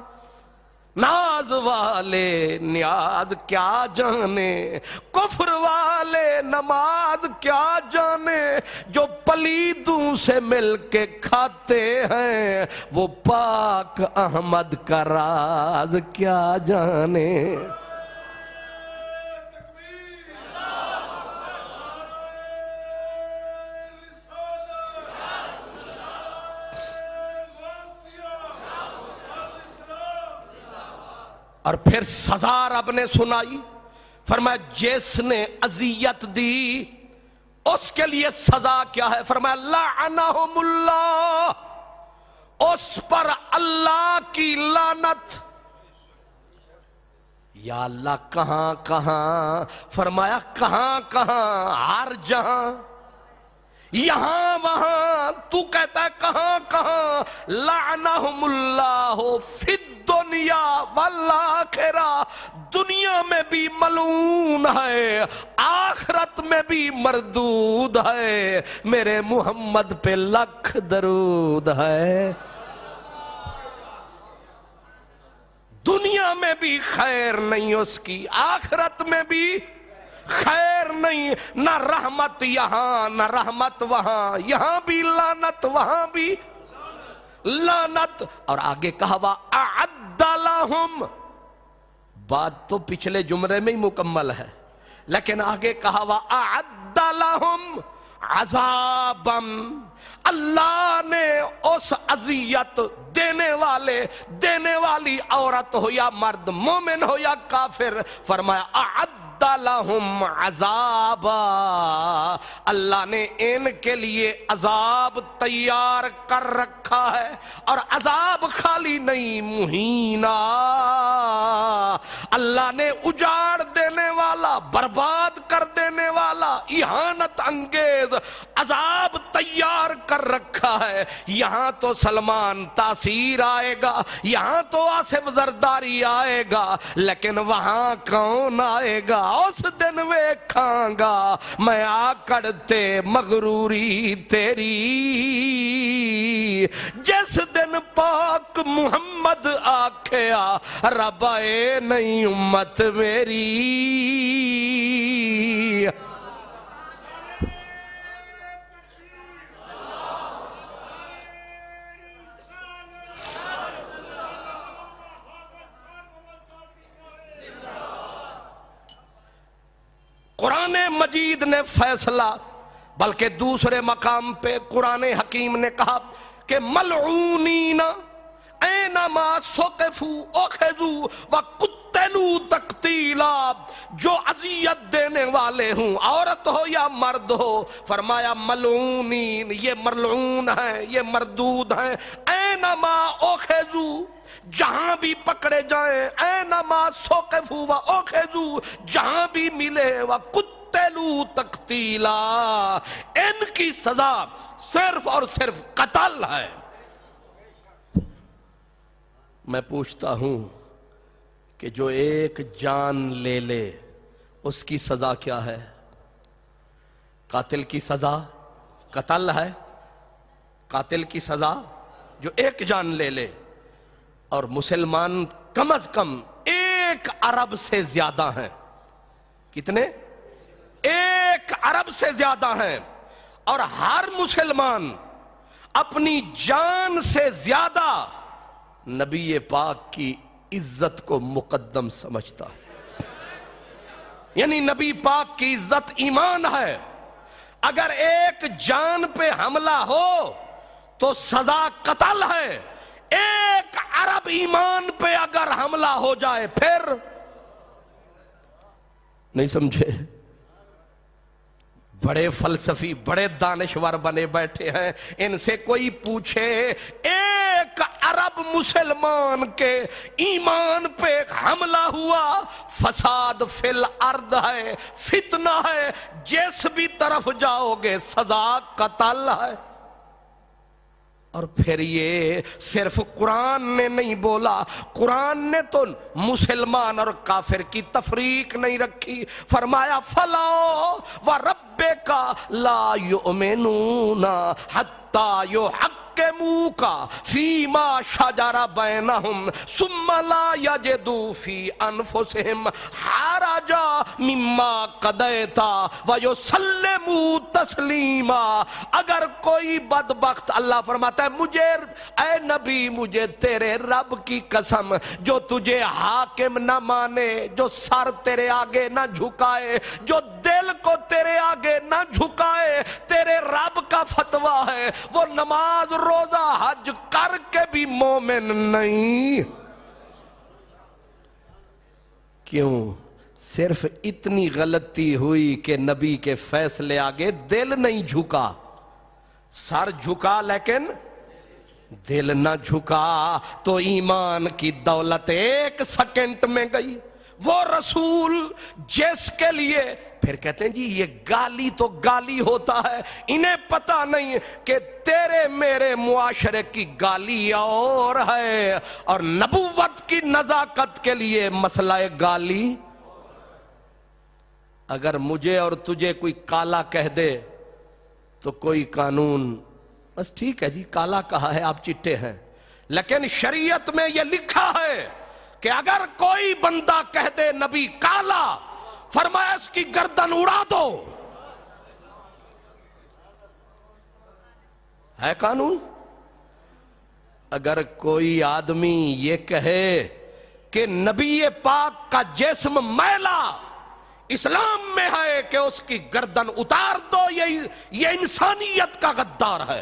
ناز والے نیاز کیا جانے، کفر والے نماز کیا جانے. جو پلیدوں سے مل کے کھاتے ہیں وہ پاک احمد کا راز کیا جانے. اور پھر سزا رب نے سنائی، فرمایا جس نے اذیت دی اس کے لیے سزا کیا ہے؟ فرمایا لعنہم اللہ، اس پر اللہ کی لعنت. یا اللہ کہاں کہاں؟ فرمایا کہاں کہاں؟ ہر جہاں، یہاں وہاں. تو کہتا ہے کہاں کہاں؟ لعنہم اللہ فی الدنیا والآخرہ. دنیا میں بھی ملعون ہے، آخرت میں بھی مردود ہے. میرے محمد پہ لکھ درود ہے. دنیا میں بھی خیر نہیں اس کی، آخرت میں بھی خیر نہیں. نہ رحمت یہاں نہ رحمت وہاں، یہاں بھی لعنت وہاں بھی لعنت. اور آگے کہا وَأَعَدَّ لَهُمْ، بات تو پچھلے جملے میں ہی مکمل ہے، لیکن آگے کہا وَأَعَدَّ لَهُمْ عَذَابًا. اللہ نے اس اذیت دینے والی عورت ہو یا مرد، مومن ہو یا کافر، فرمایا اعد لہم عذابا، اللہ نے ان کے لیے عذاب تیار کر رکھا ہے. اور عذاب خالی نہیں، مہینہ. اللہ نے اجاڑ دینے والا، برباد کر دینے والا، اہانت انگیز عذاب تیار کر رکھا ہے. یہاں تو سلمان تاثیر آئے گا، یہاں تو آصف زرداری آئے گا، لیکن وہاں کون آئے گا؟ اس دن ویکھاں گا میں آکڑتے مغروری تیری، جس دن حسین پاک محمد آکھیا رب اے نہیں امت میری قرآن مجید نے فیصلہ، بلکہ دوسرے مقام پہ قرآن حکیم نے کہا کہ ملعونین اینما ثقفوا اخذوا وقتلوا تقتیلا، جو اذیت دینے والے ہوں عورت ہو یا مرد ہو، فرمایا ملعونین، یہ ملعون ہیں، یہ مردود ہیں، اینما اخذوا، جہاں بھی پکڑے جائیں، اینما ثقفوا واخذوا، جہاں بھی ملے، وقتلوا تقتیلا، ان کی سزا صرف اور صرف قتل ہے۔ میں پوچھتا ہوں کہ جو ایک جان لے لے اس کی سزا کیا ہے؟ قاتل کی سزا قتل ہے، قاتل کی سزا جو ایک جان لے لے، اور مسلمان کم از کم 1 ارب سے زیادہ ہیں۔ کتنے؟ 1 ارب سے زیادہ ہیں، اور ہر مسلمان اپنی جان سے زیادہ نبی پاک کی عزت کو مقدم سمجھتا ہے۔ یعنی نبی پاک کی عزت ایمان ہے، اگر ایک جان پہ حملہ ہو تو سزا قتل ہے، 1 ارب ایمان پہ اگر حملہ ہو جائے پھر نہیں سمجھے؟ بڑے فلسفی، بڑے دانشور بنے بیٹھے ہیں، ان سے کوئی پوچھے 1 ارب مسلمان کے ایمان پہ حملہ ہوا، فساد فی الارض ہے، فتنہ ہے، جس بھی طرف جاؤ گے سزا قتل ہے۔ اور پھر یہ صرف قرآن نے نہیں بولا، قرآن نے تو مسلمان اور کافر کی تفریق نہیں رکھی، فرمایا فَلَا وَرَبِّكَ لَا يُؤْمِنُونَ حَتَّى يُحَكِّمُوكَ فِيمَا شَجَرَ بَيْنَهُمْ ثُمَّ لَا يَجِدُوا فِي أَنفُسِهِمْ حَرَجًا مِمَّا قَضَيْتَ وَيُسَلِّمُوا تَسْلِيمًا۔ اگر کوئی بدبخت، اللہ فرماتا ہے مجھے اے نبی، مجھے تیرے رب کی قسم، جو تجھے حاکم نہ مانے، جو سر تیرے آگے نہ جھکائے، جو دل کو تیرے آگے نہ جھکائے، تیرے رب کا فتویٰ ہے، وہ نماز روزہ حج کر کے بھی مومن نہیں۔ کیوں؟ صرف اتنی غلطی ہوئی کہ نبی کے فیصلے آگے دل نہیں جھکا، سر جھکا لیکن دل نہ جھکا، تو ایمان کی دولت 1 سیکنڈ میں گئی۔ وہ رسول جس کے لیے، پھر کہتے ہیں جی یہ گالی تو گالی ہوتا ہے، انہیں پتہ نہیں کہ تیرے میرے معاشرے کی گالی اور ہے، اور نبوت کی نزاکت کے لیے مسئلہ گالی۔ اگر مجھے اور تجھے کوئی کالا کہہ دے تو کوئی قانون، بس ٹھیک ہے جی کالا کہا ہے آپ چٹے ہیں، لیکن شریعت میں یہ لکھا ہے کہ اگر کوئی بندہ کہہ دے نبی کالا، فرمایا اس کی گردن اڑا دو، ہے قانون۔ اگر کوئی آدمی یہ کہے کہ نبی پاک کا جسم میلا اسلام میں ہے کہ اس کی گردن اتار دو، یہ انسانیت کا غدار ہے۔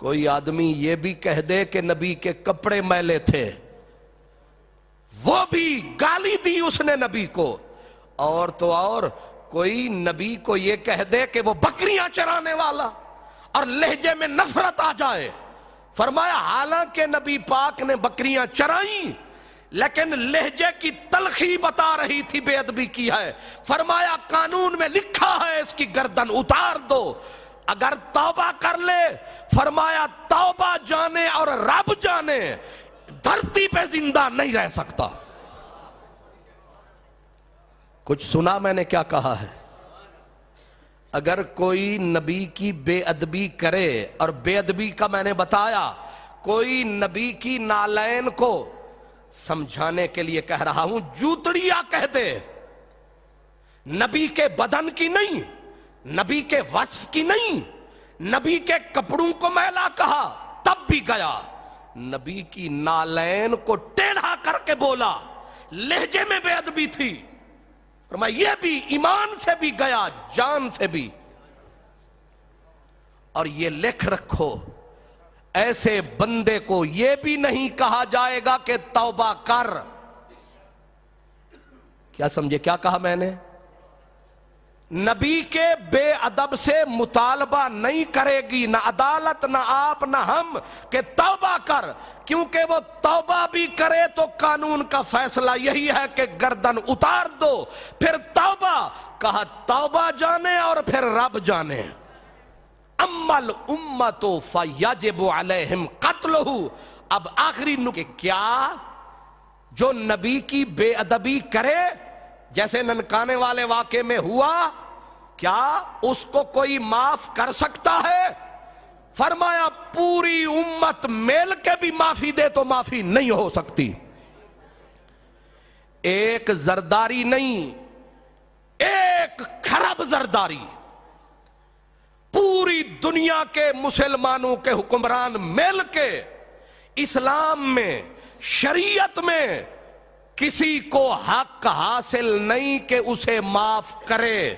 کوئی آدمی یہ بھی کہہ دے کہ نبی کے کپڑے میلے تھے، وہ بھی گالی دی اس نے نبی کو۔ اور تو اور کوئی نبی کو یہ کہہ دے کہ وہ بکریاں چرانے والا، اور لہجے میں نفرت آ جائے، فرمایا حالانکہ نبی پاک نے بکریاں چرائیں لیکن لہجے کی تلخی بتا رہی تھی، بے ادبی کی ہے، فرمایا قانون میں لکھا ہے اس کی گردن اتار دو۔ اگر توبہ کر لے، فرمایا توبہ جانے اور رب جانے دھرتی پہ زندہ نہیں رہ سکتا۔ کچھ سنا میں نے کیا کہا ہے؟ اگر کوئی نبی کی بے ادبی کرے، اور بے ادبی کا میں نے بتایا کوئی نبی کی نالین کو سمجھانے کے لیے کہہ رہا ہوں، جوتڑیاں کہہ دے، نبی کے بدن کی نہیں، نبی کے وصف کی نہیں، نبی کے کپڑوں کو میلا کہا تب بھی گیا، نبی کی نالین کو ٹیڑھا کر کے بولا، لہجے میں بے ادبی تھی، فرمایا یہ بھی ایمان سے بھی گیا، جان سے بھی۔ اور یہ لکھ رکھو، ایسے بندے کو یہ بھی نہیں کہا جائے گا کہ توبہ کر۔ کیا سمجھے کیا کہا میں نے؟ نبی کے بے ادب سے مطالبہ نہیں کرے گی نہ عدالت، نہ آپ، نہ ہم کہ توبہ کر، کیونکہ وہ توبہ بھی کرے تو قانون کا فیصلہ یہی ہے کہ گردن اتار دو۔ پھر توبہ کہا، توبہ جانے اور پھر رب جانے۔ اما الامت فیجب علیہم قتلہ۔ اب آخری نکتے، کیا جو نبی کی بے ادبی کرے جیسے ننکانے والے واقعے میں ہوا، کیا اس کو کوئی معاف کر سکتا ہے؟ فرمایا پوری امت مل کے بھی معافی دے تو معافی نہیں ہو سکتی۔ ایک زرداری نہیں، ایک خراب زرداری، پوری دنیا کے مسلمانوں کے حکمران مل کے اسلام میں، شریعت میں کسی کو حق حاصل نہیں کہ اسے معاف کرے،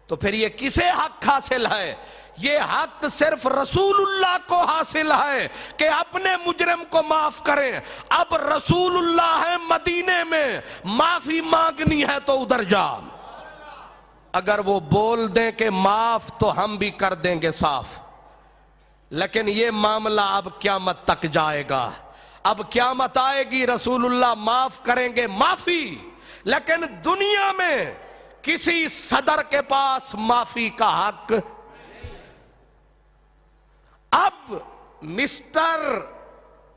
تو پھر یہ کسے حق حاصل ہے؟ یہ حق صرف رسول اللہ کو حاصل ہے کہ اپنے مجرم کو معاف کریں۔ اب رسول اللہ ہے مدینے میں، معافی مانگنی ہے تو ادھر جا۔ اگر وہ بول دیں کہ معاف تو ہم بھی کر دیں گے صاف، لیکن یہ معاملہ اب قیامت تک جائے گا۔ اب قیامت آئے گی، رسول اللہ معاف کریں گے، معافی، لیکن دنیا میں کسی صدر کے پاس معافی کا حق۔ اب مسٹر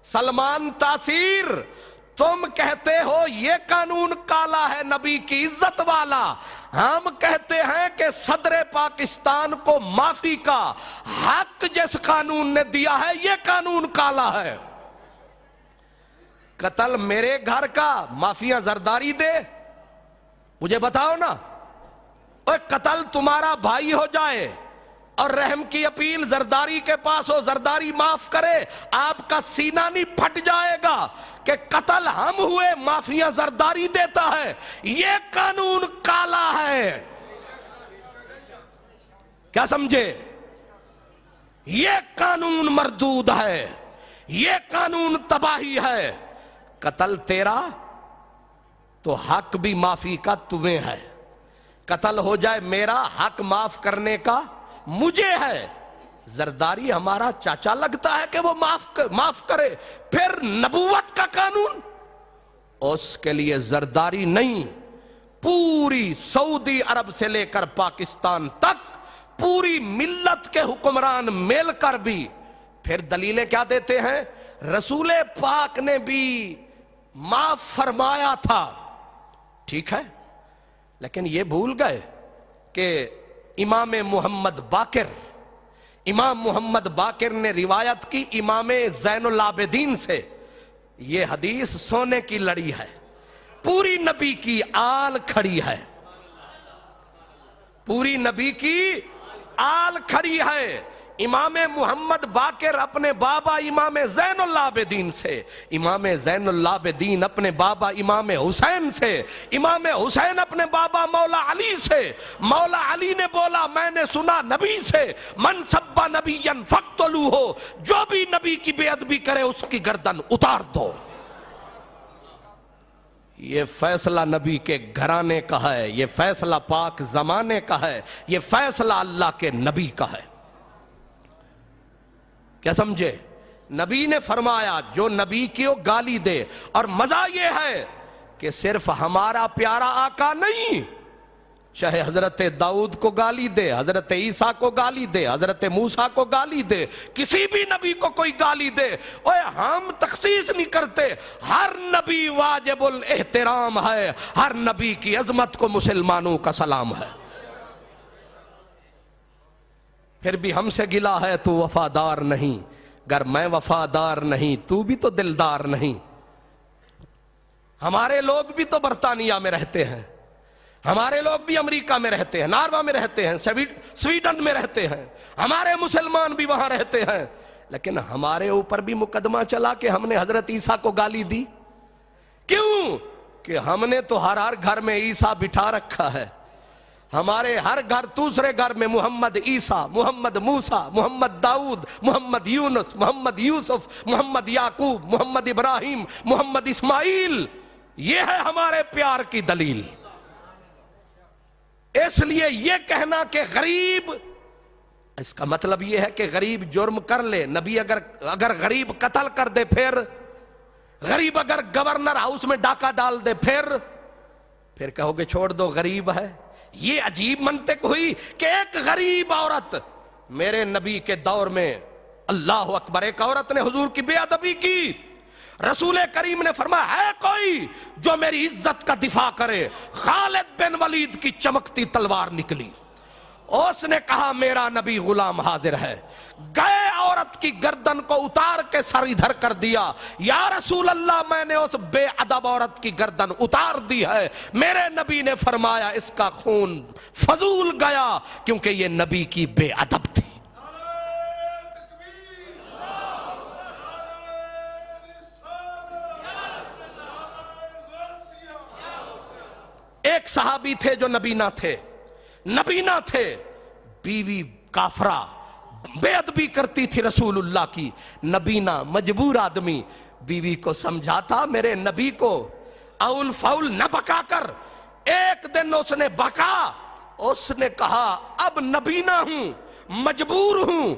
سلمان تاثیر، تم کہتے ہو یہ قانون کالا ہے نبی کی عزت والا، ہم کہتے ہیں کہ صدر پاکستان کو معافی کا حق جس قانون نے دیا ہے یہ قانون کالا ہے۔ قتل میرے گھر کا، مافیاں زرداری دے، مجھے بتاؤ نا۔ اوہ قتل تمہارا بھائی ہو جائے اور رحم کی اپیل زرداری کے پاس ہو، زرداری معاف کرے، آپ کا سینہ نہیں پھٹ جائے گا کہ قتل ہم ہوئے، مافیاں زرداری دیتا ہے، یہ قانون کالا ہے۔ کیا سمجھے؟ یہ قانون مردود ہے، یہ قانون تباہی ہے۔ قتل تیرا تو حق بھی معافی کا تمہیں ہے، قتل ہو جائے میرا، حق معاف کرنے کا مجھے ہے۔ زرداری ہمارا چاچا لگتا ہے کہ وہ معاف کرے، پھر نبوت کا قانون اس کے لیے زرداری نہیں۔ پوری سعودی عرب سے لے کر پاکستان تک پوری ملت کے حکمران مل کر بھی پھر دلیلیں کیا دیتے ہیں؟ رسول پاک نے بھی معاف فرمایا تھا، ٹھیک ہے، لیکن یہ بھول گئے کہ امام محمد باقر نے روایت کی امام زین العابدین سے، یہ حدیث سونے کی لڑی ہے، پوری نبی کی آل کھڑی ہے، پوری نبی کی آل کھڑی ہے۔ امام محمد باقر اپنے بابا امام زین العابدین سے، امام زین العابدین اپنے بابا امام حسین سے، امام حسین اپنے بابا مولا علی سے، مولا علی نے بولا میں نے سنا نبی سے، من سب نبیا فاقتلوہ، جو بھی نبی کی بے ادبی کرے اس کی گردن اتار دو۔ یہ فیصلہ نبی کے گھرانے کا ہے، یہ فیصلہ پاک زمانے کا ہے، یہ فیصلہ اللہ کے نبی کا ہے۔ کیا سمجھے؟ نبی نے فرمایا جو نبی کو گالی دے، اور مزہ یہ ہے کہ صرف ہمارا پیارا آقا نہیں، چاہے حضرت داؤد کو گالی دے، حضرت عیسیٰ کو گالی دے، حضرت موسیٰ کو گالی دے، کسی بھی نبی کو کوئی گالی دے، اوہ ہم تخصیص نہیں کرتے، ہر نبی واجب الاحترام ہے، ہر نبی کی عظمت کو مسلمانوں کا سلام ہے۔ پھر بھی ہم سے گلا ہے تو وفادار نہیں، گر میں وفادار نہیں تو بھی تو دلدار نہیں. ہمارے لوگ بھی تو برطانیہ میں رہتے ہیں، ہمارے لوگ بھی امریکہ میں رہتے ہیں، ناروا میں رہتے ہیں، سویڈن میں رہتے ہیں، ہمارے مسلمان بھی وہاں رہتے ہیں، لیکن ہمارے اوپر بھی مقدمہ چلا کہ ہم نے حضرت عیسیٰ کو گالی دی. کیوں؟ کہ ہم نے تو ہر گھر میں عیسیٰ بٹھا رکھا ہے. ہمارے ہر گھر دوسرے گھر میں محمد عیسیٰ، محمد موسیٰ، محمد داؤد، محمد یونس، محمد یوسف، محمد یعقوب، محمد ابراہیم، محمد اسماعیل. یہ ہے ہمارے پیار کی دلیل. اس لیے یہ کہنا کہ غریب، اس کا مطلب یہ ہے کہ غریب جرم کر لے، نبی اگر غریب قتل کر دے، پھر غریب اگر گورنر ہاؤس میں ڈاکہ ڈال دے، پھر کہو گے چھوڑ دو غریب ہے. یہ عجیب منطق ہوئی کہ ایک غریب عورت میرے نبی کے دور میں، اللہ اکبر، ایک عورت نے حضور کی بے ادبی کی. رسول کریم نے فرمایا ہے کوئی جو میری عزت کا دفاع کرے؟ خالد بن ولید کی چمکتی تلوار نکلی. اس نے کہا میرا نبی غلام حاضر ہے. گئے عورت کی گردن کو اتار کے سر ادھر کر دیا. یا رسول اللہ میں نے اس بے ادب عورت کی گردن اتار دی ہے. میرے نبی نے فرمایا اس کا خون فضول گیا کیونکہ یہ نبی کی بے ادب تھی. ایک صحابی تھے جو نبی نہ تھے، بیوی کافرہ بے ادبی کرتی تھی رسول اللہ کی. نبینا مجبور آدمی بیوی کو سمجھاتا، میرے نبی کو اول فاول نہ بکا کر. ایک دن اس نے بکا، اس نے کہا اب نبینا ہوں، مجبور ہوں،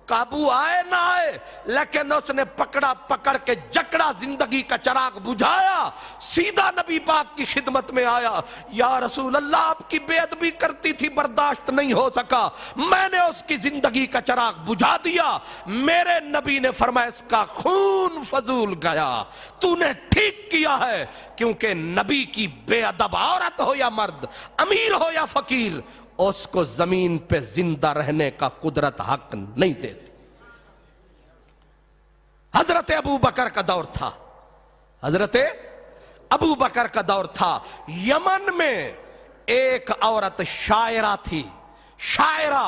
قابو آئے نہ آئے، لیکن اس نے پکڑ کے جکڑا، زندگی کا چراغ بجھایا، سیدھا نبی پاک کی خدمت میں آیا. یا رسول اللہ آپ کی بے ادبی کرتی تھی، برداشت نہیں ہو سکا، میں نے اس کی زندگی کا چراغ بجھا دیا. میرے نبی نے فرمایا اس کا خون فضول گیا، تو نے ٹھیک کیا ہے. کیونکہ نبی کی بے ادب عورت ہو یا مرد، امیر ہو یا فقیر، اس کو زمین پہ زندہ رہنے کا قدرت حق نہیں دیتی. حضرت ابو بکر کا دور تھا، حضرت ابو بکر کا دور تھا. یمن میں ایک عورت شاعرہ تھی، شاعرہ.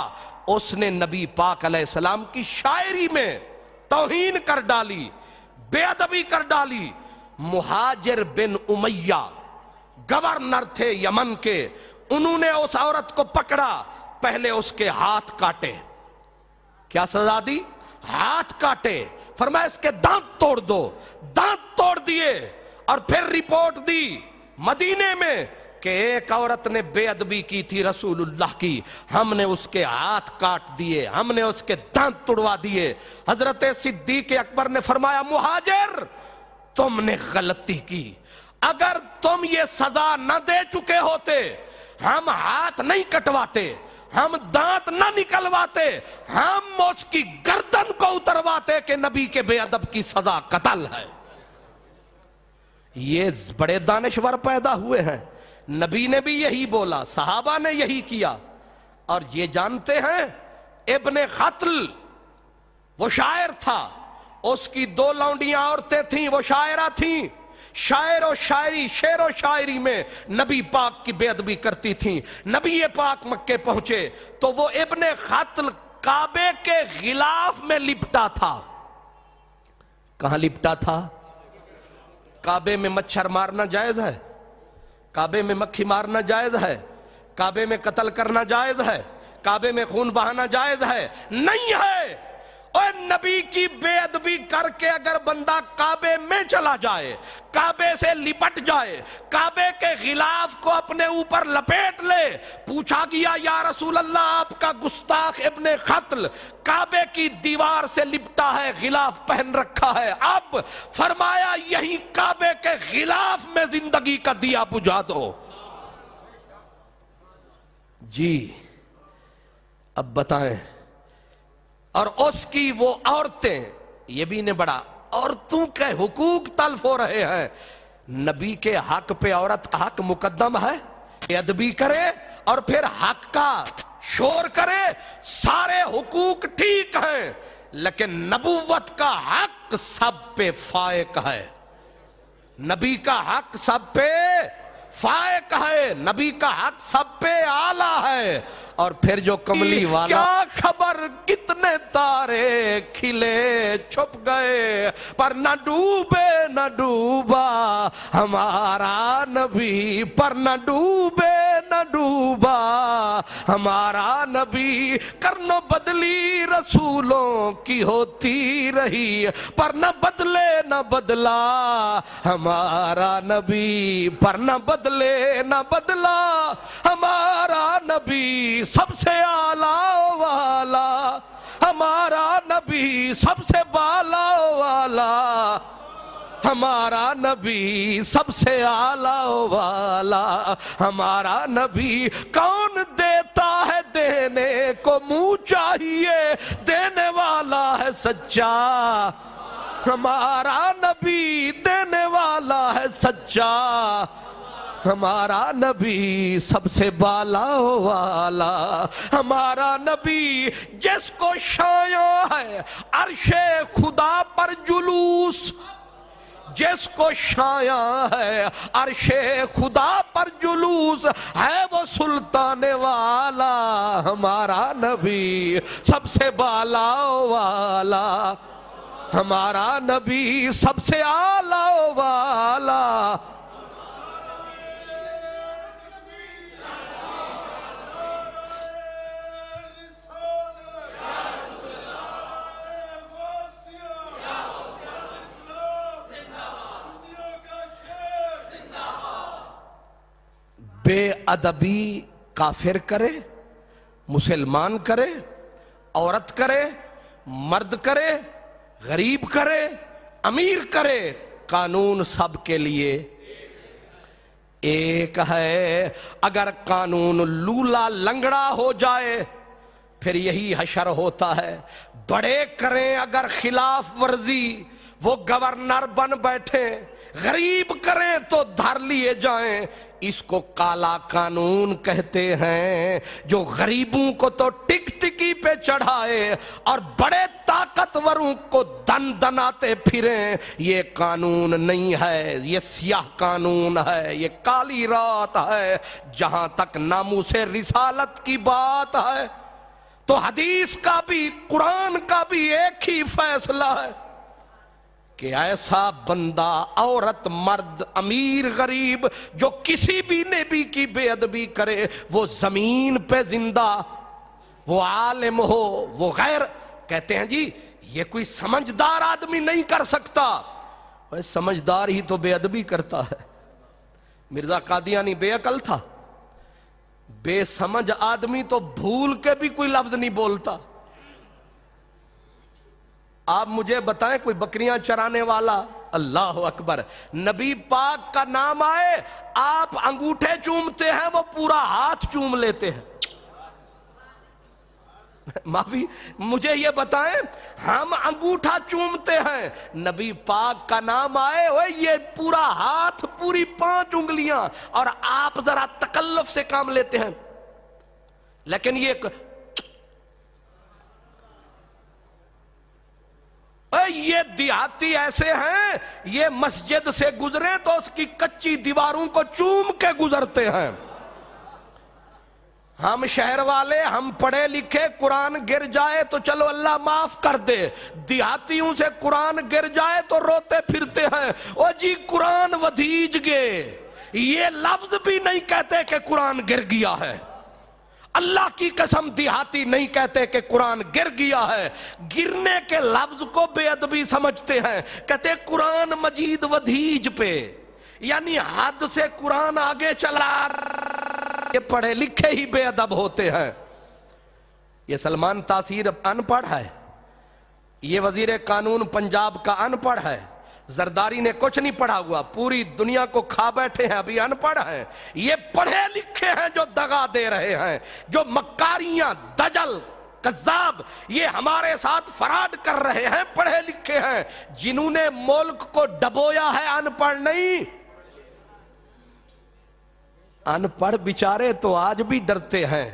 اس نے نبی پاک علیہ السلام کی شاعری میں توہین کر ڈالی، بے ادبی کر ڈالی. مہاجر بن امیہ گورنر تھے یمن کے، انہوں نے اس عورت کو پکڑا، پہلے اس کے ہاتھ کاٹے. کیا سزا دی؟ ہاتھ کاٹے. فرمایا اس کے دانت توڑ دو، دانت توڑ دیے. اور پھر رپورٹ دی مدینے میں کہ ایک عورت نے بے ادبی کی تھی رسول اللہ کی، ہم نے اس کے ہاتھ کاٹ دیے، ہم نے اس کے دانت توڑوا دیے. حضرت صدیق اکبر نے فرمایا مہاجر تم نے غلطی کی، اگر تم یہ سزا نہ دے چکے ہوتے، ہم ہاتھ نہیں کٹواتے، ہم دانت نہ نکلواتے، ہم اس کی گردن کو اترواتے کہ نبی کے بے ادب کی سزا قتل ہے. یہ بڑے دانشور پیدا ہوئے ہیں. نبی نے بھی یہی بولا، صحابہ نے یہی کیا. اور یہ جانتے ہیں ابن خطل وہ شاعر تھا، اس کی 2 لونڈیاں عورتیں تھیں، وہ شاعرہ تھیں. شاعر و شاعری، شعر و شاعری میں نبی پاک کی بے ادبی کرتی تھیں. نبی پاک مکے پہنچے تو وہ ابن خطل کعبے کے غلاف میں لپٹا تھا. کہاں لپٹا تھا؟ کعبے میں مچھر مارنا جائز ہے؟ کعبے میں مکھی مارنا جائز ہے؟ کعبے میں قتل کرنا جائز ہے؟ کعبے میں خون بہانا جائز ہے؟ نہیں ہے. اور نبی کی بے ادبی کر کے اگر بندہ کعبے میں چلا جائے، کعبے سے لپٹ جائے، کعبے کے غلاف کو اپنے اوپر لپیٹ لے، پوچھا گیا یا رسول اللہ آپ کا گستاخ ابن خطل کعبے کی دیوار سے لپٹا ہے، غلاف پہن رکھا ہے، اب فرمایا یہی کعبے کے غلاف میں زندگی کا دیا بجھا دو. جی اب بتائیں. اور اس کی وہ عورتیں، یہ بھی نے بڑا عورتوں کے حقوق تلف ہو رہے ہیں. نبی کے حق پہ عورت کا حق مقدم ہے، بے ادبی کرے اور پھر حق کا شور کرے، سارے حقوق ٹھیک ہیں، لیکن نبوت کا حق سب پہ فائق ہے، نبی کا حق سب پہ فائق ہے، نبی کا حق سب پہ آلہ ہے۔ اور پھر جو کملی والا کیا خبر کتنے تارے کھلے چھپ گئے، پر نہ ڈوبے نہ ڈوبا ہمارا نبی، پر نہ ڈوبے نہ ڈوبا ہمارا نبی۔ کرنو بدلی رسولوں کی ہوتی رہی، پر نہ بدلے نہ بدلا ہمارا نبی، پر نہ بدلے نہ بدلا ہمارا نبی۔ سب سے اعلیٰ والا ہمارا نبی، سب سے بالا والا ہمارا نبی، سب سے اعلیٰ والا ہمارا نبی۔ کون دیتا ہے دینے کو منہ چاہیے، دینے والا ہے سچا ہمارا نبی، دینے والا ہے سچا ہمارا نبی، سب سے بالا والا ہمارا نبی۔ جس کو شایع ہے عرش خدا پر جلوس، جس کو شایع ہے عرش خدا پر جلوس، ہے وہ سلطان والا ہمارا نبی، سب سے بالا والا ہمارا نبی، سب سے اعلیٰ والا۔ بے ادبی کافر کرے، مسلمان کرے، عورت کرے، مرد کرے، غریب کرے، امیر کرے، قانون سب کے لیے ایک ہے۔ اگر قانون لولا لنگڑا ہو جائے پھر یہی حشر ہوتا ہے۔ بڑے کریں اگر خلاف ورزی وہ گورنر بن بیٹھے، غریب کریں تو دھر لیے جائیں، اس کو کالا قانون کہتے ہیں۔ جو غریبوں کو تو ٹک ٹکی پہ چڑھائے اور بڑے طاقتوروں کو دن دناتے پھریں، یہ قانون نہیں ہے، یہ سیاہ قانون ہے، یہ کالی رات ہے۔ جہاں تک ناموس رسالت کی بات ہے تو حدیث کا بھی قرآن کا بھی ایک ہی فیصلہ ہے کہ ایسا بندہ، عورت، مرد، امیر، غریب، جو کسی بھی نبی کی بے ادبی کرے وہ زمین پہ زندہ، وہ عالم ہو، وہ غیر، کہتے ہیں جی یہ کوئی سمجھدار آدمی نہیں کر سکتا۔ سمجھدار ہی تو بے ادبی کرتا ہے۔ مرزا قادیانی بے عقل تھا، بے سمجھ آدمی تو بھول کے بھی کوئی لفظ نہیں بولتا۔ آپ مجھے بتائیں کوئی بکریاں چرانے والا، اللہ اکبر، نبی پاک کا نام آئے آپ انگوٹھے چومتے ہیں، وہ پورا ہاتھ چوم لیتے ہیں۔ معافی، مجھے یہ بتائیں، ہم انگوٹھا چومتے ہیں، نبی پاک کا نام آئے وہ یہ پورا ہاتھ، پوری 5 انگلیاں، اور آپ ذرا تکلف سے کام لیتے ہیں۔ لیکن یہ دیہاتی ایسے ہیں، یہ مسجد سے گزرے تو اس کی کچی دیواروں کو چوم کے گزرتے ہیں۔ ہم شہر والے، ہم پڑھے لکھے، قرآن گر جائے تو چلو اللہ معاف کر دے، دیہاتیوں سے قرآن گر جائے تو روتے پھرتے ہیں، او جی قرآن ودھیج گے، یہ لفظ بھی نہیں کہتے کہ قرآن گر گیا ہے۔ اللہ کی قسم دیہاتی نہیں کہتے کہ قرآن گر گیا ہے، گرنے کے لفظ کو بے ادبی سمجھتے ہیں، کہتے قرآن مجید ودھیج پہ، یعنی حد سے قرآن آگے چلا۔ یہ پڑھے لکھے ہی بے ادب ہوتے ہیں۔ یہ سلمان تاثیر ان پڑھ ہے، یہ وزیر قانون پنجاب کا ان پڑھ ہے، زرداری نے کچھ نہیں پڑھا ہوا، پوری دنیا کو کھا بیٹھے ہیں، ابھی ان پڑھ ہیں۔ یہ پڑھے لکھے ہیں جو دغا دے رہے ہیں، جو مکاریاں، دجل، کذاب، یہ ہمارے ساتھ فراڈ کر رہے ہیں، پڑھے لکھے ہیں۔ جنہوں نے ملک کو ڈبویا ہے ان پڑھ نہیں۔ ان پڑھ بیچارے تو آج بھی ڈرتے ہیں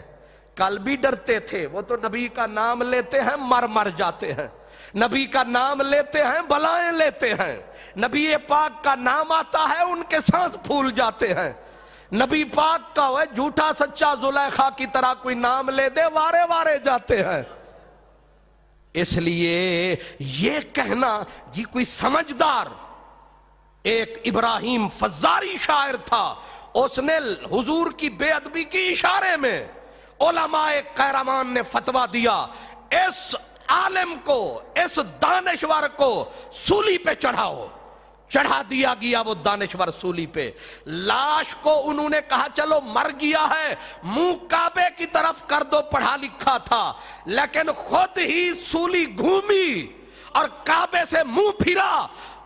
کل بھی ڈرتے تھے، وہ تو نبی کا نام لیتے ہیں مر جاتے ہیں، نبی کا نام لیتے ہیں بلائیں لیتے ہیں، نبی پاک کا نام آتا ہے ان کے سانس پھول جاتے ہیں، نبی پاک کا وہ جھوٹا سچا زلیخا کی طرح کوئی نام لے دے وارے وارے جاتے ہیں۔ اس لیے یہ کہنا جی کوئی سمجھدار، ایک ابراہیم فزاری شاعر تھا، اس نے حضور کی بے ادبی کی اشارے میں علماء قیروان نے فتویٰ دیا اس عالم کو، اس دانشور کو سولی پہ چڑھاؤ، چڑھا دیا گیا وہ دانشور سولی پہ، لاش کو انہوں نے کہا چلو مر گیا ہے منہ کعبے کی طرف کر دو، پڑھا لکھا تھا، لیکن خود ہی سولی گھومی اور کعبے سے منہ پھرا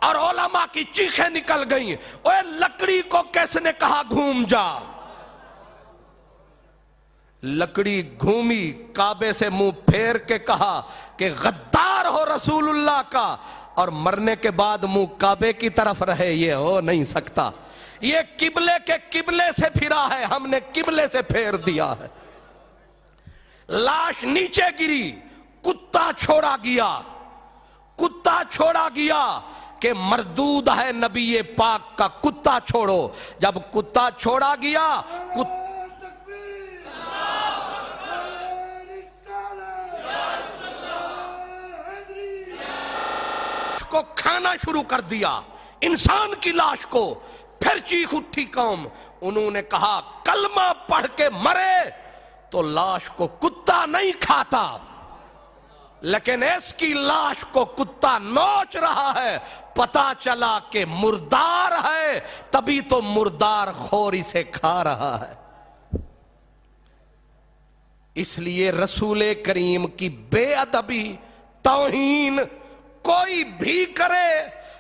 اور علماء کی چیخیں نکل گئیں، اوے لکڑی کو کس نے کہا گھوم جا؟ لکڑی گھومی، کعبے سے منہ پھیر کے کہا کہ غدار ہو رسول اللہ کا، اور مرنے کے بعد منہ کعبے کی طرف رہے، یہ ہو نہیں سکتا، یہ قبلے کے قبلے سے پھرا ہے، ہم نے قبلے سے پھیر دیا ہے۔ لاش نیچے گری، کتا چھوڑا گیا، کتا چھوڑا گیا کہ مردود ہے نبی پاک کا کتا چھوڑو، جب کتا چھوڑا گیا کو کھانا شروع کر دیا، انسان کی لاش کو، پھر چیخ اٹھی قوم، انہوں نے کہا کلمہ پڑھ کے مرے تو لاش کو کتا نہیں کھاتا، لیکن اس کی لاش کو کتا نوچ رہا ہے، پتا چلا کہ مردار ہے، تبھی تو مردار خوری سے کھا رہا ہے۔ اس لیے رسول کریم کی بے ادبی، توہین کوئی بھی کرے،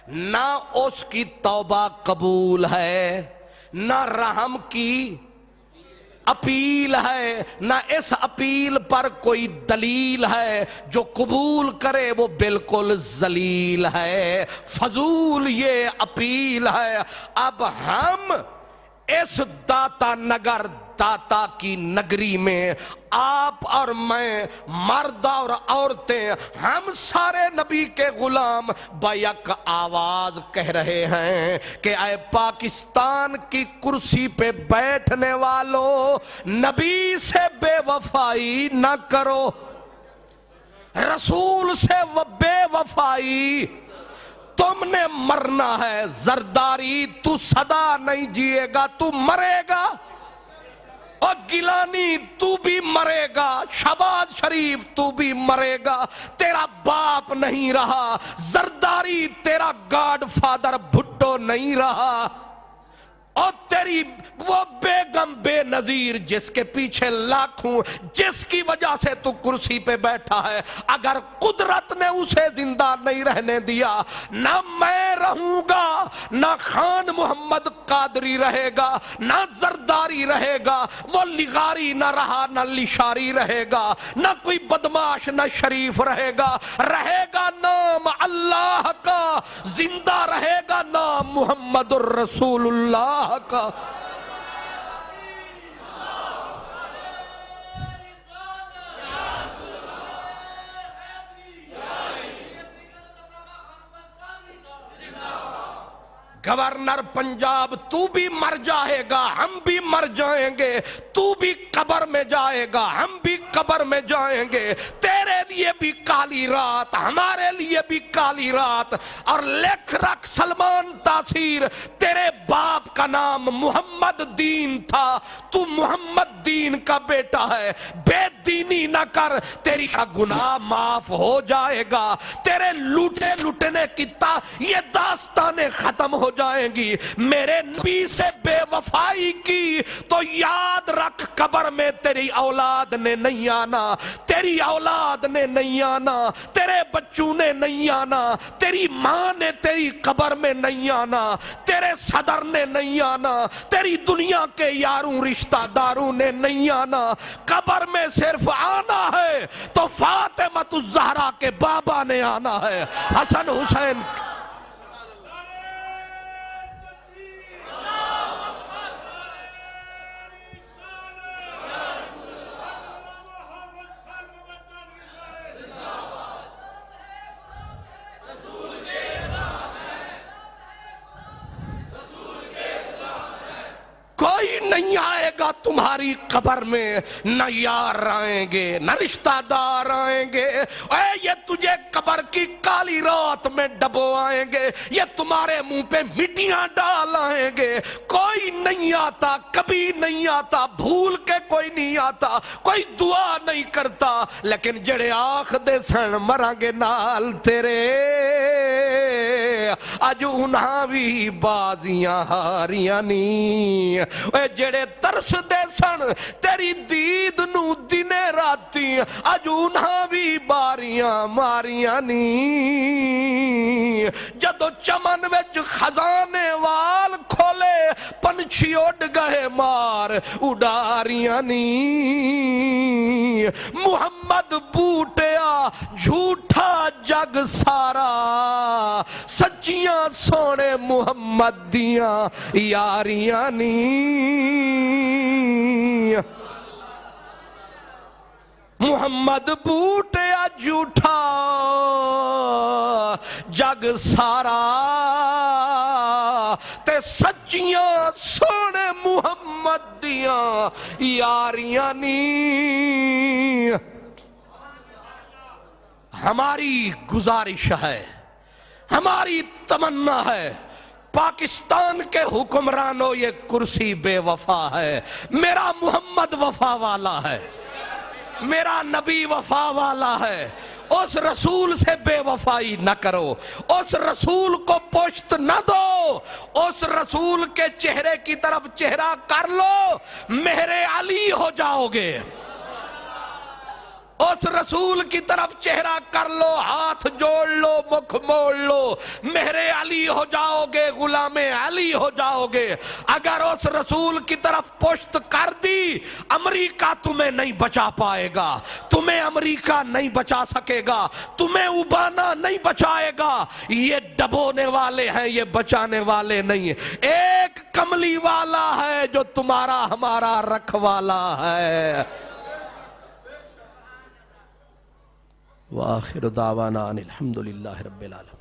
نہ اس کی توبہ قبول ہے، نہ رحم کی اپیل ہے، نہ اس اپیل پر کوئی دلیل ہے، جو قبول کرے وہ بالکل ذلیل ہے، فضول یہ اپیل ہے۔ اب ہم اس داتا نگر، داتا کی نگری میں آپ اور میں، مرد اور عورتیں، ہم سارے نبی کے غلام بیک آواز کہہ رہے ہیں کہ اے پاکستان کی کرسی پہ بیٹھنے والو، نبی سے بے وفائی نہ کرو، رسول سے بے وفائی، تم نے مرنا ہے، زرداری تو سدا نہیں جیے گا، تو مرے گا، اور گیلانی تو بھی مرے گا، شہباز شریف تو بھی مرے گا، تیرا باپ نہیں رہا، زرداری تیرا گاڈ فادر بھٹو نہیں رہا، اور تیری وہ بیگم بے نظیر جس کے پیچھے لاکھوں، جس کی وجہ سے تو کرسی پہ بیٹھا ہے، اگر قدرت نے اسے زندہ نہیں رہنے دیا، نہ میں رہوں گا، نہ خان محمد قادری رہے گا، نہ زرداری رہے گا، وہ لغاری نہ رہا، نہ لشاری رہے گا، نہ کوئی بدماش نہ شریف رہے گا، رہے گا نام اللہ کا، زندہ رہے گا نام محمد الرسول اللہ کا۔ گورنر پنجاب تو بھی مر جائے گا، ہم بھی مر جائیں گے، تو بھی قبر میں جائے گا، ہم بھی قبر میں جائیں گے، تیرے لیے بھی کالی رات، ہمارے لیے بھی کالی رات، اور لکھ رکھ سلمان تاثیر، تیرے باپ کا نام محمد دین تھا، تو محمد دین کا بیٹا ہے، بے دینی نہ کر، تیری کا گناہ معاف ہو جائے گا، تیرے لوٹے لوٹنے کی یہ داستانیں ختم ہو جائیں گی، میرے نبی سے بے وفائی کی تو یاد رکھ قبر میں تیری اولاد نے نہیں آنا، تیری اولاد نے نہیں آنا، تیرے بچوں نے نہیں آنا، تیری ماں نے تیری قبر میں نہیں آنا، تیرے صدر نے نہیں آنا، تیری دنیا کے یاروں رشتہ داروں نے نہیں آنا، قبر میں صرف آنا ہے تو فاطمہ الزہرا کے بابا نے آنا ہے، حسن حسین۔ نہیں آئے گا تمہاری قبر میں، نہ یار آئیں گے نہ رشتہ دار آئیں گے، اے یہ تجھے قبر کی کالی رات میں ڈبو آئیں گے، یہ تمہارے منہ پہ مٹیاں ڈال آئیں گے، کوئی نہیں آتا، کبھی نہیں آتا، بھول کے کوئی نہیں آتا، کوئی دعا نہیں کرتا، لیکن جڑے آنکھ دے سن مراں گے نال تیرے، اج انہاں بھی بازیاں ہاریاں نہیں، اے جڑے ترس دے سن تیری دید نو دنے راتی، اج انہاں بھی باریاں ماریاں نہیں، جدو چمن وچ خزانے وال کھولے پنچھی اڑ گئے مار اڈاریاں نہیں، محمد بوٹیا جھوٹا جگ سارا، سچیاں سونے محمد دیاں یاریاں نہیں، محمد بوٹیا جھوٹا جگ سارا تے سچیاں سونے محمد دیاں یاریاں نہیں۔ ہماری گزارش ہے، ہماری تمنا ہے، پاکستان کے حکمرانوں یہ کرسی بے وفا ہے، میرا محمد وفا والا ہے، میرا نبی وفا والا ہے، اس رسول سے بے وفائی نہ کرو، اس رسول کو پشت نہ دو، اس رسول کے چہرے کی طرف چہرہ کر لو، مہر علی ہو جاؤ گے، اس رسول کی طرف چہرہ کر لو، ہاتھ جوڑ لو، مکھ موڑ لو، مہر علی ہو جاؤ گے، غلام علی ہو جاؤ گے۔ اگر اس رسول کی طرف پشت کر دی، امریکہ تمہیں نہیں بچا پائے گا، تمہیں امریکہ نہیں بچا سکے گا، تمہیں اوباما نہیں بچائے گا، یہ ڈبونے والے ہیں، یہ بچانے والے نہیں، ایک کملی والا ہے جو تمہارا ہمارا رکھوالا ہے۔ وآخر دعوانا ان الحمدللہ رب العالمین۔